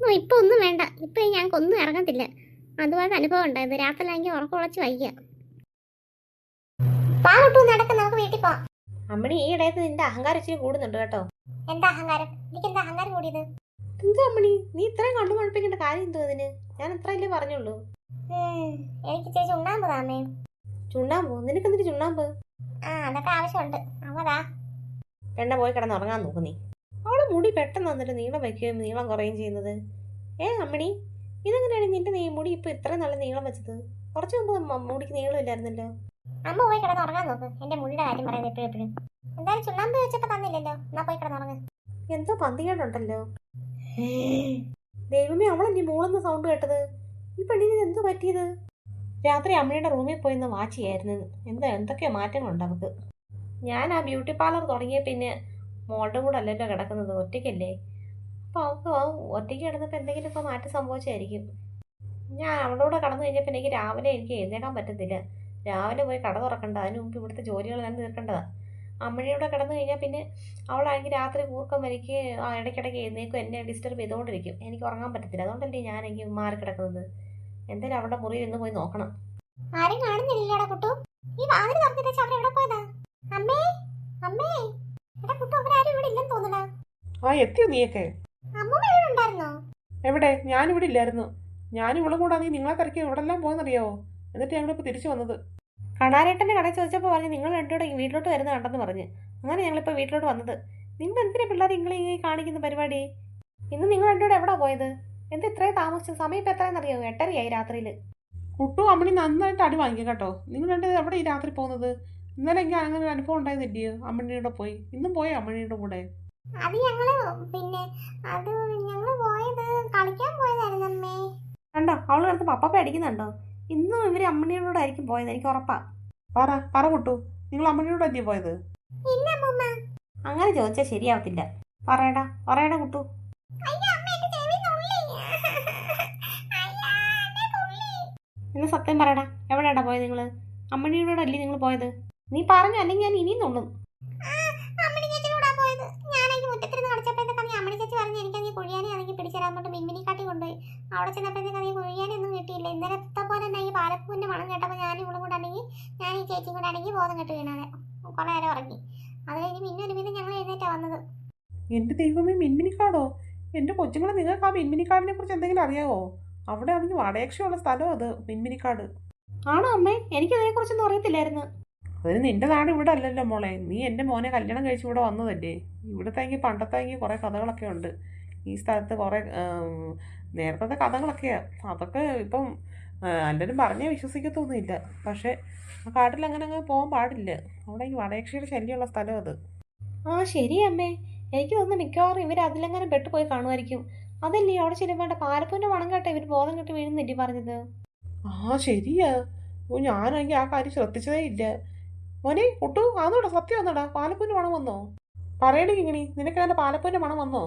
Speaker 1: ഓ ഇപ്പൊ ഒന്നും വേണ്ട, ഇപ്പൊ ഞങ്ങൾക്ക് ഒന്നും ഇറങ്ങത്തില്ല. അതുപോലത്തെ അനുഭവം ഉണ്ടായത്. രാത്രിയിലാണെങ്കിൽ ഉറക്കമുളച്ച് വയ്യ. നടക്ക് നമുക്ക് വീട്ടിൽ പോവാം.
Speaker 2: അമ്മണി ഈ ഇടയത്ത് നിന്റെ അഹങ്കാരം ഇച്ചിരി കൂടുന്നുണ്ട് കേട്ടോ.
Speaker 1: എന്താ അഹങ്കാരം? എനിക്ക് എന്താ അഹങ്കാരം കൂടിയത്?
Speaker 2: എന്താ അമ്മണി നീ ഇത്രയും കണ്ടു കുഴപ്പിക്കേണ്ട കാര്യം എന്തോ അതിന്? ഞാൻ ഇത്രയല്ലേ പറഞ്ഞുള്ളൂ.
Speaker 1: എനിക്ക് ചേച്ചി ചുണ്ണാമ്പ് താമേ.
Speaker 2: ചുണ്ണാമ്പോ? നിനക്ക് എന്തിന് ചുണ്ണാമ്പ്?
Speaker 1: അതൊക്കെ ആവശ്യമുണ്ട്. അവതാ
Speaker 2: പെണ്ണ പോയി കിടന്ന് ഉറങ്ങാൻ നോക്കു നീ. അവളെ മുടി പെട്ടെന്ന് വന്നിട്ട് നീളം വയ്ക്കുകയും നീളം കുറയുകയും ചെയ്യുന്നത്. അമ്മണി ഇതെങ്ങനെയാണ് നിന്റെ മുടി ഇപ്പൊ ഇത്രയും നല്ല നീളം വെച്ചത്? കുറച്ചു മുമ്പ് മുടിക്ക് നീളം ഇല്ലായിരുന്നല്ലോ.
Speaker 1: അമ്മ പോയി കിടന്ന് ഉറങ്ങാൻ നോക്ക്. എന്റെ മുടിയുടെ കാര്യം പറയുന്നത് എപ്പോഴും എപ്പോഴും. എന്തായാലും ചുണ്ണാമ്പ് വെച്ചപ്പോ തന്നില്ലല്ലോ, എന്നാ പോയി കിടന്നുറങ്ങ്.
Speaker 2: എന്തോ പന്തികേടുണ്ടല്ലോ. ദൈവമേ അവളെന്നെ മൂളെന്ന സൗണ്ട് കേട്ടത്. ഈ പെണ്ണിന് എന്തോ പറ്റിയത്? രാത്രി അമ്മയുടെ റൂമിൽ പോയിന്ന് വാച്ച് ചെയ്യായിരുന്നു. എന്തൊക്കെയോ മാറ്റങ്ങളുണ്ട് അവൾക്ക്. ഞാൻ ആ ബ്യൂട്ടി പാർലർ തുടങ്ങിയ പിന്നെ മോളുടെ കൂടെ അല്ലല്ലോ കിടക്കുന്നത്, ഒറ്റയ്ക്കല്ലേ. അപ്പോൾ അവൾക്ക് ഒറ്റയ്ക്ക് കിടന്നപ്പോൾ എന്തെങ്കിലുമൊക്കെ മാറ്റം സംഭവിച്ചായിരിക്കും. ഞാൻ അവളുടെ കൂടെ കടന്നു കഴിഞ്ഞപ്പോൾ എനിക്ക് രാവിലെ എഴുന്നേക്കാൻ പറ്റത്തില്ല. രാവിലെ പോയി കട തുറക്കണ്ട, അതിന് മുമ്പ് ഇവിടുത്തെ ജോലികളെല്ലാം തീർക്കേണ്ടതാണ്. അമ്മയുടെ കിടന്നു കഴിഞ്ഞാൽ പിന്നെ അവളാണെങ്കിൽ രാത്രി കൂർക്കം വലിക്ക് ഇടയ്ക്കിടയ്ക്ക് എഴുന്നേക്കും, എന്നെ ഡിസ്റ്റർബ് ചെയ്തുകൊണ്ടിരിക്കും. എനിക്ക് ഉറങ്ങാൻ പറ്റത്തില്ല. അതുകൊണ്ടല്ലേ ഞാൻ എനിക്ക് മാറി കിടക്കുന്നത്. എന്തായാലും അവളുടെ മുറിയിൽ ഒന്ന് പോയി നോക്കണം.
Speaker 1: ആരും കാണുന്നില്ലടാ കുട്ടു. ഈ വാതിൽ തുറന്നിട്ട് അവർ എവിടെ പോയതാ? അമ്മേ അമ്മേ എടാ കുട്ടു, അവരാരും ഇവിടെ ഇല്ലെന്ന് തോന്നടാ.
Speaker 3: എത്തിയോ നീയൊക്കെ?
Speaker 1: അമ്മൂമ്മ ഇവിടെ ഉണ്ടായിരുന്നോ?
Speaker 3: എവിടെ? ഞാനിവിടെ ഇല്ലായിരുന്നു. ഞാനും ഇവളും കൂടെ നിങ്ങളെ തിരക്കി എവിടെല്ലാം പോയെന്നറിയാവോ? എന്നിട്ട് ഞങ്ങളിപ്പോൾ തിരിച്ചു വന്നത്.
Speaker 2: കണാരേട്ടൻ്റെ കടയിൽ ചോദിച്ചപ്പോൾ പറഞ്ഞ് നിങ്ങൾ രണ്ടുകൂടെ വീട്ടിലോട്ട് വരുന്ന കണ്ടെന്ന് പറഞ്ഞ്. അങ്ങനെ ഞങ്ങളിപ്പോൾ വീട്ടിലോട്ട് വന്നത്. നിങ്ങൾ എന്തിനാ പിള്ളേർ നിങ്ങൾ ഈ കാണിക്കുന്ന പരിപാടി? ഇന്ന് നിങ്ങൾ രണ്ടുകൂടെ എവിടെ പോയത്? എന്താ ഇത്രയും താമസിച്ചത്? സമയം ഇപ്പം എത്രയെന്നറിയാമോ? 8:30 രാത്രിയിൽ.
Speaker 3: കുട്ടു അമ്മണി നന്നായിട്ട് അടി വാങ്ങിക്കും കേട്ടോ. നിങ്ങൾ രണ്ട് എവിടെ ഈ രാത്രി പോകുന്നത്? ഇന്നലെ എനിക്ക് അങ്ങനെ ഒരു അനുഭവം ഉണ്ടായിരുന്നില്ലയോ? അമ്മണിയുടെ പോയി. ഇന്നും പോയി അമ്മണിയുടെ കൂടെ.
Speaker 1: അത് ഞങ്ങള് പോയത് കളിക്കാൻ പോയതായിരുന്നു അമ്മേ.
Speaker 3: കണ്ട
Speaker 2: അവൾ കിടന്ന് പപ്പ അടിക്കുന്നുണ്ടോ? ഇന്നും ഇവർ അമ്മണിയോടായിരിക്കും പോയത്, എനിക്ക് ഉറപ്പാ. പറ കുട്ടു, നിങ്ങൾ അമ്മണിയോടല്ലേ പോയത്?
Speaker 1: ഇല്ല അമ്മൂമ്മ.
Speaker 2: അങ്ങനെ ചോദിച്ചാൽ ശരിയാവത്തില്ല. പറയടാ കുട്ടു.
Speaker 1: അയ്യോ അമ്മ, എന്റെ ചെവി നുള്ളി. അയ്യോ, എന്നെ നുള്ളി.
Speaker 2: നിങ്ങൾ സത്യം പറയടാ, എവിടെയാടാ പോയത് നിങ്ങൾ? അമ്മണിയോടല്ലേ നിങ്ങൾ പോയത്? നീ പറഞ്ഞു, അല്ലെങ്കിൽ ഞാൻ ഇനിയും നുള്ളും.
Speaker 1: അമ്മണി ചേച്ചിയോടാ പോയത്. ഞാനെനിക്ക് മുറ്റത്തിരുന്ന് കളിച്ചപ്പോഴത്തേക്കാണെങ്കിൽ അമ്മണി ചേച്ചി പറഞ്ഞു എനിക്കങ്ങനെ കുഴിയാനെ ആണെങ്കിൽ പിടിച്ചേരാൻ കൊണ്ട് മിൻമിനിക്കാട്ടി കൊണ്ടുപോയി. അവിടെ ചെന്നപ്പോഴത്തേക്കാണെങ്കിൽ കുഴിയാനൊന്നും കിട്ടിയില്ല. ഇന്നലത്തെ പോലെ തന്നെ ഈ പാലപ്പൂവിന്റെ മണം കേട്ടപ്പോൾ ഞാൻ ഇവളും കൂടെ ആണെങ്കിൽ ഞാൻ ഈ ചേച്ചിയും കൂടെ ആണെങ്കിൽ ബോധം കെട്ട് വീണാതെ കുറെ നേരം ഉറങ്ങി. അത് കഴിഞ്ഞ് മിന്നൊരുമിന്ന് ഞങ്ങൾ എഴുന്നേറ്റാ വന്നത്.
Speaker 2: എന്റെ ദൈവമേ, മിൻമിനിക്കാടോ? എന്റെ കൊച്ചുങ്ങളെ, നിങ്ങൾക്ക് ആ മിൻമിനിക്കാടിനെ കുറിച്ച് എന്തെങ്കിലും അറിയാവോ? അവിടെ ആണെങ്കിൽ വടയക്ഷയുള്ള സ്ഥലം അത്, മിൻമിനിക്കാട്. ആണോ അമ്മേ? എനിക്കതിനെ കുറിച്ചൊന്നും അറിയത്തില്ലായിരുന്നു. അതിന് നിന്റെ നാട് ഇവിടെ അല്ലല്ലോ മോളെ. നീ എൻ്റെ മോനെ കല്യാണം കഴിച്ച് ഇവിടെ വന്നതല്ലേ. ഇവിടുത്തെങ്കിൽ പണ്ടത്തെങ്കിൽ കുറേ കഥകളൊക്കെ ഉണ്ട്. ഈ സ്ഥലത്ത് കുറേ നേരത്തെ കഥകളൊക്കെയാണ്. അതൊക്കെ ഇപ്പം എല്ലാവരും പറഞ്ഞേ വിശ്വസിക്കത്തൊന്നുമില്ല. പക്ഷേ ആ കാട്ടിൽ അങ്ങനെ പോകാൻ പാടില്ല. അവിടെ ഈ വടയക്ഷിയുടെ ശല്യമുള്ള സ്ഥലം അത്. ആ ശരി അമ്മേ, എനിക്ക് തോന്നുന്നു മിക്കവാറും ഇവർ അതിലെങ്ങനെ പെട്ടുപോയി കാണുമായിരിക്കും. അതല്ലേ അവിടെ ചെല്ലുമ്പോൾ പാലപ്പൂവിൻ്റെ മണം കേട്ട ഇവർ ബോധം കെട്ട് വീഴുന്നില്ലേ പറഞ്ഞത്? ആ ശരിയാ. ഓ, ഞാനാണെങ്കിൽ ആ കാര്യം ശ്രദ്ധിച്ചതേ ഇല്ല. മോനെ കുട്ടു, ആന്നോടാ, സത്യം വന്നോടാ, പാലപ്പൂവിൻ്റെ മണം വന്നോ? പറയണേ കിങ്ങിണി, നിനക്ക് അതിൻ്റെ പാലപ്പൂവിൻ്റെ മണം വന്നോ?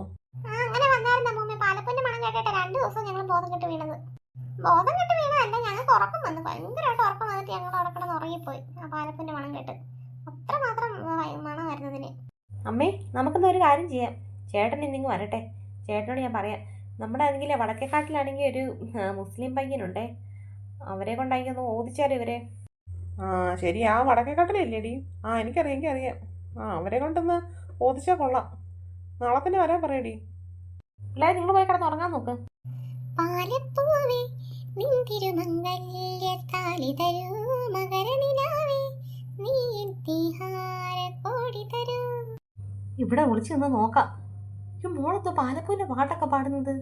Speaker 1: അങ്ങനെ വന്നായിരുന്നു അമ്മൂമ്മ. പാലപ്പൂവിന്റെ മണം കേട്ടിട്ട് 2 ദിവസം ഞങ്ങൾ ബോധം കെട്ട് വീണത്. ബോധം കെട്ട് വീണതല്ല, ഞങ്ങൾക്ക് ഉറക്കം വന്നു. ഭയങ്കരമായിട്ട് ഉറക്കം വന്നിട്ട് ഞങ്ങൾ അവിടെ കിടന്ന് ഉറങ്ങിപ്പോയി ആ പാലപ്പൂവിന്റെ മണം കേട്ട്. അത്രമാത്രം മണമായിരുന്നു ഇതിന്. അമ്മേ, നമുക്കെന്നാ ഒരു കാര്യം ചെയ്യാം. ചേട്ടൻ ഇന്നിങ്ങ് വരട്ടെ. ചേട്ടനോട് ഞാൻ പറയാം. നമ്മുടെ ആണെങ്കിൽ വടക്കേക്കാട്ടിലാണെങ്കിൽ ഒരു മുസ്ലിം പയ്യനുണ്ടേ, അവരെ കൊണ്ടായിരിക്കും ഒന്ന് ഓദിച്ചാലും ഇവരെ. ആ ശരി, ആ വടക്കേക്കാട്ടിലല്ലേടി? ആ എനിക്കറിയാം. ആ അവരെ കൊണ്ടൊന്ന് ഓദിച്ചാൽ കൊള്ളാം. നാളെ തന്നെ വരാൻ പറയടി. അല്ലാതെ നിങ്ങൾ പോയി കിടന്ന് ഉറങ്ങാൻ നോക്ക്. പാലപ്പൂവേ നിൻ തിരുമംഗല്യത്താലി തരൂ മകരനിലാവേ നീ തിഹാരക്കോടി തരൂ.
Speaker 2: ഇവിടെ വിളിച്ച് നിന്ന് നോക്കാം. ഈ മോളത്ത് പാലപ്പൂവിൻ്റെ പാട്ടൊക്കെ പാടുന്നത്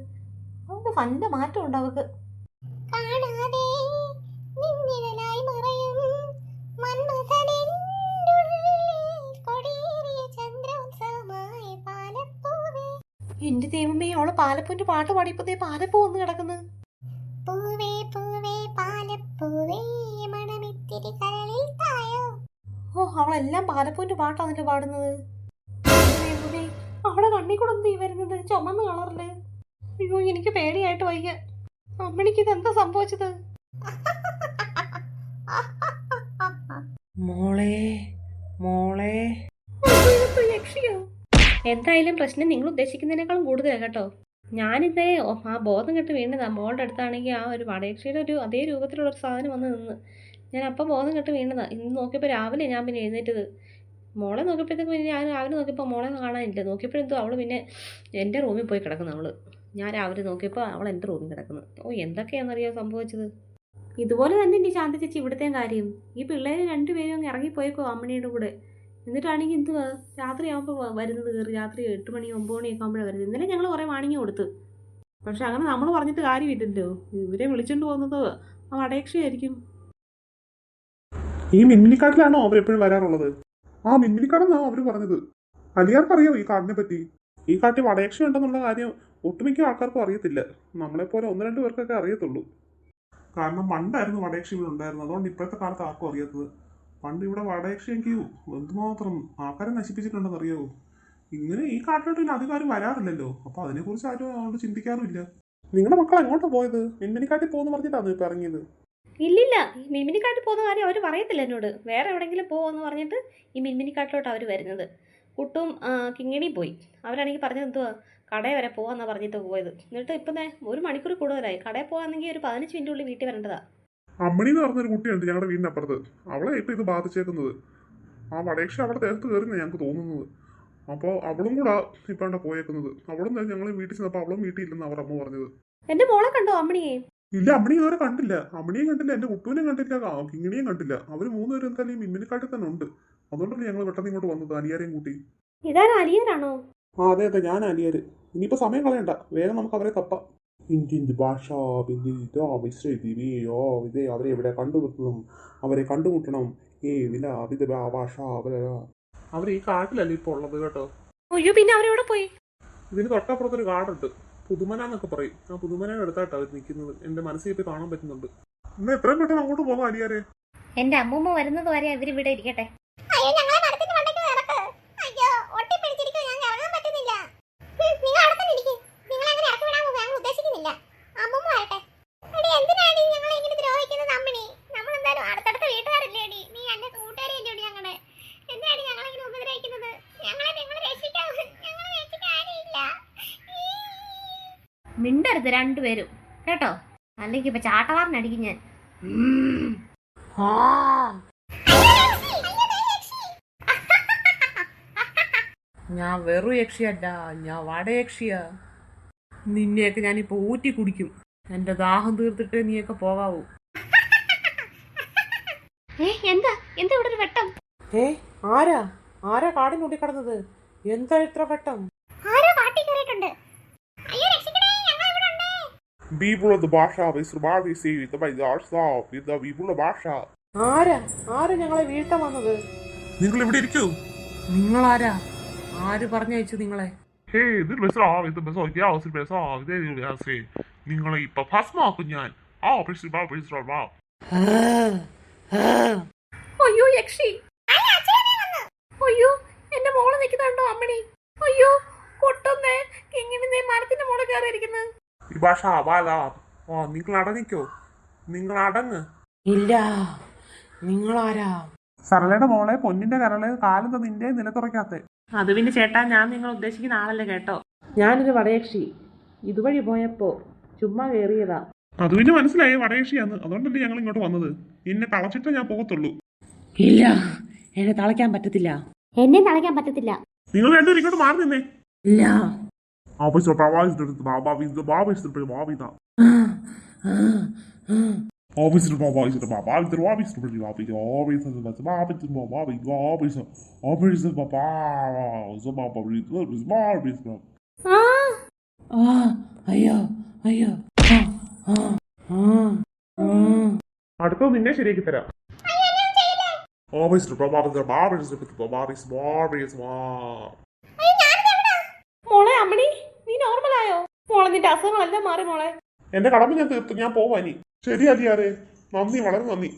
Speaker 2: അവൾക്ക് നല്ല മാറ്റം ഉണ്ട്. അവൾക്ക്
Speaker 1: കാണാതെ നിന്നിഴലായി മറയും മന്മഥനെന്നുള്ളിൽ കൊടിയേറിയ ചന്ദ്രോത്സവമായ പാലപ്പൂവേ.
Speaker 2: എന്റെ ദൈവമേ, അവള് പാലപ്പൂവിന്റെ പാട്ട് പാടിയപ്പോ പാലപ്പൂ വന്ന് കിടക്കുന്നു.
Speaker 1: പൂവേ പൂവേ പാലപ്പൂവേ മണമിത്തിരി കരളിൽ തായോ.
Speaker 2: ഓ, അവളെല്ലാം പാലപ്പൂവിന്റെ പാട്ടാണല്ലോ പാടുന്നത്. ദൈവമേ, അവളെ കണ്ണി കൂടെ എന്ത് വരുന്നത്? ചുമന്ന കളറില്. അയ്യോ, എനിക്ക് പേടിയായിട്ട് വയ്യ. അമ്മണിക്ക് ഇത് എന്താ സംഭവിച്ചത്? മോളെ യക്ഷിയോ? എന്തായാലും പ്രശ്നം നിങ്ങൾ ഉദ്ദേശിക്കുന്നതിനേക്കാളും കൂടുതലാണ് കേട്ടോ. ഞാനിതേ ആ ബോധം കെട്ട് വീണതാ. മോളുടെ അടുത്താണെങ്കിൽ ആ ഒരു വടയക്ഷിയുടെ ഒരു അതേ രൂപത്തിലുള്ള ഒരു സാധനം വന്ന് നിന്ന് ഞാൻ അപ്പം ബോധം കെട്ട് വീണതാ. ഇന്ന് നോക്കിയപ്പോൾ രാവിലെ ഞാൻ പിന്നെ എഴുന്നേറ്റത്. മോളെ നോക്കിയപ്പോഴത്തേക്ക് പിന്നെ ഞാൻ രാവിലെ നോക്കിയപ്പോൾ മോളെ കാണാനില്ല. നോക്കിയപ്പോഴെന്തോ അവൾ പിന്നെ എൻ്റെ റൂമിൽ പോയി കിടക്കുന്നു. ഞാൻ രാവിലെ നോക്കിയപ്പോൾ അവൾ എൻ്റെ റൂമിൽ കിടക്കുന്നു. ഓ, എന്തൊക്കെയാണെന്നറിയോ സംഭവിച്ചത്? ഇതുപോലെ തന്നെ എൻ്റെ ശാന്തി ചേച്ചി ഇവിടുത്തെ കാര്യം. ഈ പിള്ളേർ 2 പേരും അങ്ങ് ഇറങ്ങിപ്പോയേക്കോ അമ്മണിയുടെ കൂടെ. എന്നിട്ടാണെങ്കിൽ എന്തുവാ രാത്രിയാകുമ്പോൾ വരുന്നത് കയറി. രാത്രി 8 മണി 9 മണിയൊക്കെ ആകുമ്പോഴാണ് വരുന്നത്. ഇന്നലെ ഞങ്ങൾ കുറേ വാണിങ്ങി കൊടുത്തു. പക്ഷെ അങ്ങനെ നമ്മൾ പറഞ്ഞിട്ട് കാര്യമില്ലല്ലോ. ഇവരെ വിളിച്ചുകൊണ്ട് പോകുന്നത് ആ വടയക്ഷിയായിരിക്കും.
Speaker 3: ഈ മിൻമിനിക്കാട്ടിലാണോ അവരെപ്പോഴും വരാറുള്ളത്? ആ മിൻമിനിക്കാടെന്നാ അവര് പറഞ്ഞത്. അലിയാർക്കറിയോ ഈ കാടിനെ പറ്റി? ഈ കാട്ടിൽ വടയക്ഷി ഉണ്ടെന്നുള്ള കാര്യം ഒട്ടുമിക്ക ആൾക്കാർക്കും അറിയത്തില്ല. നമ്മളെപ്പോലെ 1-2 പേർക്കൊക്കെ അറിയത്തുള്ളൂ. കാരണം പണ്ടായിരുന്നു വടയക്ഷി ഇവിടെ ഉണ്ടായിരുന്നത്. അതുകൊണ്ട് ഇപ്പോഴത്തെ കാലത്ത് ആർക്കും അറിയാത്തത്. പണ്ട് ഇവിടെ വടയക്ഷി എനിക്ക് എന്തുമാത്രം ആൾക്കാരെ നശിപ്പിച്ചിട്ടുണ്ടെന്ന് അറിയാവോ? ഇങ്ങനെ ഈ കാട്ടിലോട്ട് പിന്നെ അധികാരം വരാറില്ലല്ലോ. അപ്പൊ അതിനെക്കുറിച്ച് ആരും അതുകൊണ്ട് ചിന്തിക്കാറുമില്ല. നിങ്ങളുടെ മക്കൾ എങ്ങോട്ടാ പോയത്? മിൻമിനിക്കാട്ടിൽ പോകുന്നു പറഞ്ഞിട്ടാണ് ഇപ്പൊ ഇറങ്ങിയത്?
Speaker 2: ഇല്ലില്ല, ഈ മിൻമിനിക്കാട്ടിൽ പോകുന്ന കാര്യം അവർ പറയത്തില്ല എന്നോട്. വേറെ എവിടെയെങ്കിലും പോകുമെന്ന് പറഞ്ഞിട്ട് ഈ മിൻമിനിക്കാട്ടിലോട്ട് അവർ വരുന്നത്. കുട്ടും കിങ്ങിണി പോയി. അവരാണെങ്കിൽ പറഞ്ഞത് എന്തുവാ കടയിൽ വരെ പോകാമെന്നാണ് പറഞ്ഞിട്ട് പോയത്. എന്നിട്ട് ഇപ്പം 1 മണിക്കൂർ കൂടുതലായി. കടയിൽ പോകാമെന്നെങ്കിൽ ഒരു 15 മിനിറ്റുള്ളിൽ വീട്ടിൽ വരേണ്ടതാ.
Speaker 3: അമ്മണി എന്ന് പറഞ്ഞൊരു കുട്ടിയുണ്ട് ഞങ്ങളുടെ വീടിനപ്പുറത്ത്. അവളെ ഇപ്പൊ ഇത് ബാധിച്ചേക്കുന്നത്. ആ വടയക്ഷി അവളുടെ ദേഹത്ത് കയറുന്ന ഞങ്ങൾക്ക് തോന്നുന്നത്. അപ്പോൾ അവളും കൂടെ ഇപ്പൊ അവിടെ പോയേക്കുന്നത്. അവളും ഞങ്ങൾ വീട്ടിൽ ചെന്നപ്പോൾ അവളും വീട്ടിൽ ഇല്ലെന്ന് അവർ അമ്മ പറഞ്ഞത്.
Speaker 2: എന്റെ മോളെ കണ്ടോ അമ്മണിയെ?
Speaker 3: ഇല്ല, അമ്മണി ഇതുവരെ കണ്ടില്ല. അമ്മണിയും കണ്ടില്ല, എന്റെ കുട്ടുവിനെ കണ്ടില്ല, കിങ്ങിണിയും കണ്ടില്ല. അവര് 3 പേരും എന്തായാലും മിൻമിനിക്കാട്ടിൽ തന്നെ ഉണ്ട്. അതുകൊണ്ടല്ലേ ഞങ്ങൾ പെട്ടെന്ന് ഇങ്ങോട്ട് വന്നത് അലിയാരെയും കൂട്ടി.
Speaker 2: ഇതാരാ, അലിയനാണോ?
Speaker 3: ആ അതെ, ഞാൻ അലിയാര്. ഇനിയിപ്പോ സമയം കളയണ്ട, വേഗം നമുക്ക് അവരെ തപ്പാം. ഇന്ത്യൻ ഭാഷ ഇതേ അവരെ എവിടെ കണ്ടുമുട്ടണം, അവരെ കണ്ടുമുട്ടണം. ഭാഷ അവർ ഈ കാട്ടിലല്ലേ ഇപ്പൊ ഉള്ളത് കേട്ടോ.
Speaker 2: അയ്യോ, പിന്നെ അവരെവിടെ പോയി?
Speaker 3: ഇതിന് തൊട്ടപ്പുറത്തൊരു കാടുണ്ട്. പുതുമന എന്നൊക്കെ പറയും. ആ പുതുമനയുടെ അടുത്തായിട്ടാണ് അവർ നിൽക്കുന്നത്. എന്റെ മനസ്സിൽ ഇപ്പൊ കാണാൻ പറ്റുന്നുണ്ട്. ഇന്ന് എത്രയും പെട്ടെന്ന് അങ്ങോട്ട് പോകാം അലിയാരെ.
Speaker 2: എന്റെ അമ്മൂമ്മ വരുന്നത് വരെ ഇവരിവിടെ ഇരിക്കട്ടെ.
Speaker 1: അയ്യോ ഞങ്ങളെ മരത്തിന്റെ മണ്ടയ്ക്ക് ഇറക്ക്. അയ്യോ ഒട്ടിപ്പിടിച്ചിരിക്കും, ഞങ്ങൾക്ക് ഇറങ്ങാൻ പറ്റുന്നില്ല. നിങ്ങൾ അവിടെ തന്നെ ഇരിക്കും. നിങ്ങൾ അങ്ങനെ ഇറക്കി വിടാൻ ഞങ്ങൾ ഉദ്ദേശിക്കുന്നില്ല. അമ്മൂമ്മ വരട്ടെ. എടി എന്തിനാടി ഞങ്ങളെ ഇങ്ങനെ ദ്രോഹിക്കുന്നത് അമ്മണി? നമ്മൾ എന്തായാലും അടുത്തടുത്ത വീട്ടുകാരല്ലേ അടി. നീ എന്റെ കൂട്ടുകാരിയല്ലേ അടി ഞങ്ങളെ. എന്തിനാടി ഞങ്ങളെ ഇങ്ങനെ ഉപദ്രവിക്കുന്നത്? ഞങ്ങളെ നിങ്ങൾ രക്ഷിക്കാൻ ആരുമില്ല.
Speaker 2: മിണ്ടരുത് രണ്ടുപേരും കേട്ടോ, അല്ലെങ്കിൽ ഇപ്പൊ ചാട്ടവാറിനടിക്കും ഞാൻ. ഞാൻ വെറു യക്ഷിയല്ല, ഞാൻ വടയക്ഷിയാ. നിന്നെയൊക്കെ ഞാനിപ്പോ ഊറ്റി കുടിക്കും. എന്റെ ദാഹം തീർത്തിട്ട് നീയൊക്കെ പോകാവൂ.
Speaker 1: എന്താ എന്താ ഇവിടെ ഒരു വെട്ടം?
Speaker 2: ആരാ ആരാ കാടിനുള്ളിൽ കടന്നത്? എന്താ ഇത്ര വെട്ടം?
Speaker 1: ആരോ കാട്ടി കയറിയിട്ടുണ്ട്. അയ്യോ രക്ഷിക്കണേ, ഞങ്ങൾ ഇവിടെ ഉണ്ട്.
Speaker 3: ബീബുള്ള ഭാഷ ബീബുള്ള ഭാഷ.
Speaker 2: ആരാ ഞങ്ങളെ വീഴ്ത്താൻ വന്നത്?
Speaker 3: നിങ്ങൾ ഇവിടെ ഇരിക്കൂ.
Speaker 2: നിങ്ങളാരാ? ആര് പറഞ്ഞയച്ചു നിങ്ങളെ?
Speaker 3: നിങ്ങളെ ഇപ്പൊ ഭസ്മാക്കും ഞാൻ.
Speaker 2: അയ്യോ യക്ഷി, അയ്യോ എന്റെ മോള് നിൽക്കുന്നുണ്ടോ അമ്മണി? അയ്യോ കൊട്ടൊന്നേ, ഇങ്ങനെ മരത്തിന്റെ മോള് കയറിയിരിക്കുന്നത്.
Speaker 3: ഈ ഭാഷ നിങ്ങൾ അടങ്ങിക്കോ, നിങ്ങൾ അടങ്ങ്.
Speaker 2: ഇല്ല, നിങ്ങളാരാ?
Speaker 3: സരളയുടെ മോളെ പൊന്നിന്റെ കരള് കാലം നിന്റെ നിലത്തുറയ്ക്കാത്ത.
Speaker 2: അത് പിന്നെ ചേട്ടാ, ഞാൻ നിങ്ങൾ ഉദ്ദേശിക്കുന്ന ആളല്ലേ കേട്ടോ. ഞാനൊരു വടയക്ഷി, ഇതുവഴി പോയപ്പോ ചുമ്മാ കയറിയതാ.
Speaker 3: അത് പിന്നെ മനസ്സിലായി വടയേഷിയാന്ന്. അതുകൊണ്ടല്ലേ ഞങ്ങൾ ഇങ്ങോട്ട് വന്നത്. എന്നെ തളച്ചിട്ടേ ഞാൻ പോകത്തുള്ളൂ.
Speaker 2: ഇല്ല, എന്നെ തളയ്ക്കാൻ പറ്റത്തില്ല.
Speaker 1: എന്നെ തളയ്ക്കാൻ പറ്റത്തില്ല.
Speaker 3: നിങ്ങൾ രണ്ടുപേരും ഇങ്ങോട്ട് മാറി നിന്നേ.
Speaker 2: ഇല്ല. അയ്യോ അയ്യോ.
Speaker 3: അടുത്തത് നിന്നെ ശരിയാക്കി തരാം.
Speaker 2: മോളെ അമ്മണി, നീ നോർമലായോ? മോളെ നിന്റെ അസുഖങ്ങളെല്ലാം മാറി മോളെ.
Speaker 3: എന്റെ കടമ ഞാൻ തീർത്തു. ഞാൻ പോവാനി. ശരി അലിയാരെ, നന്ദി, വളരെ നന്ദി.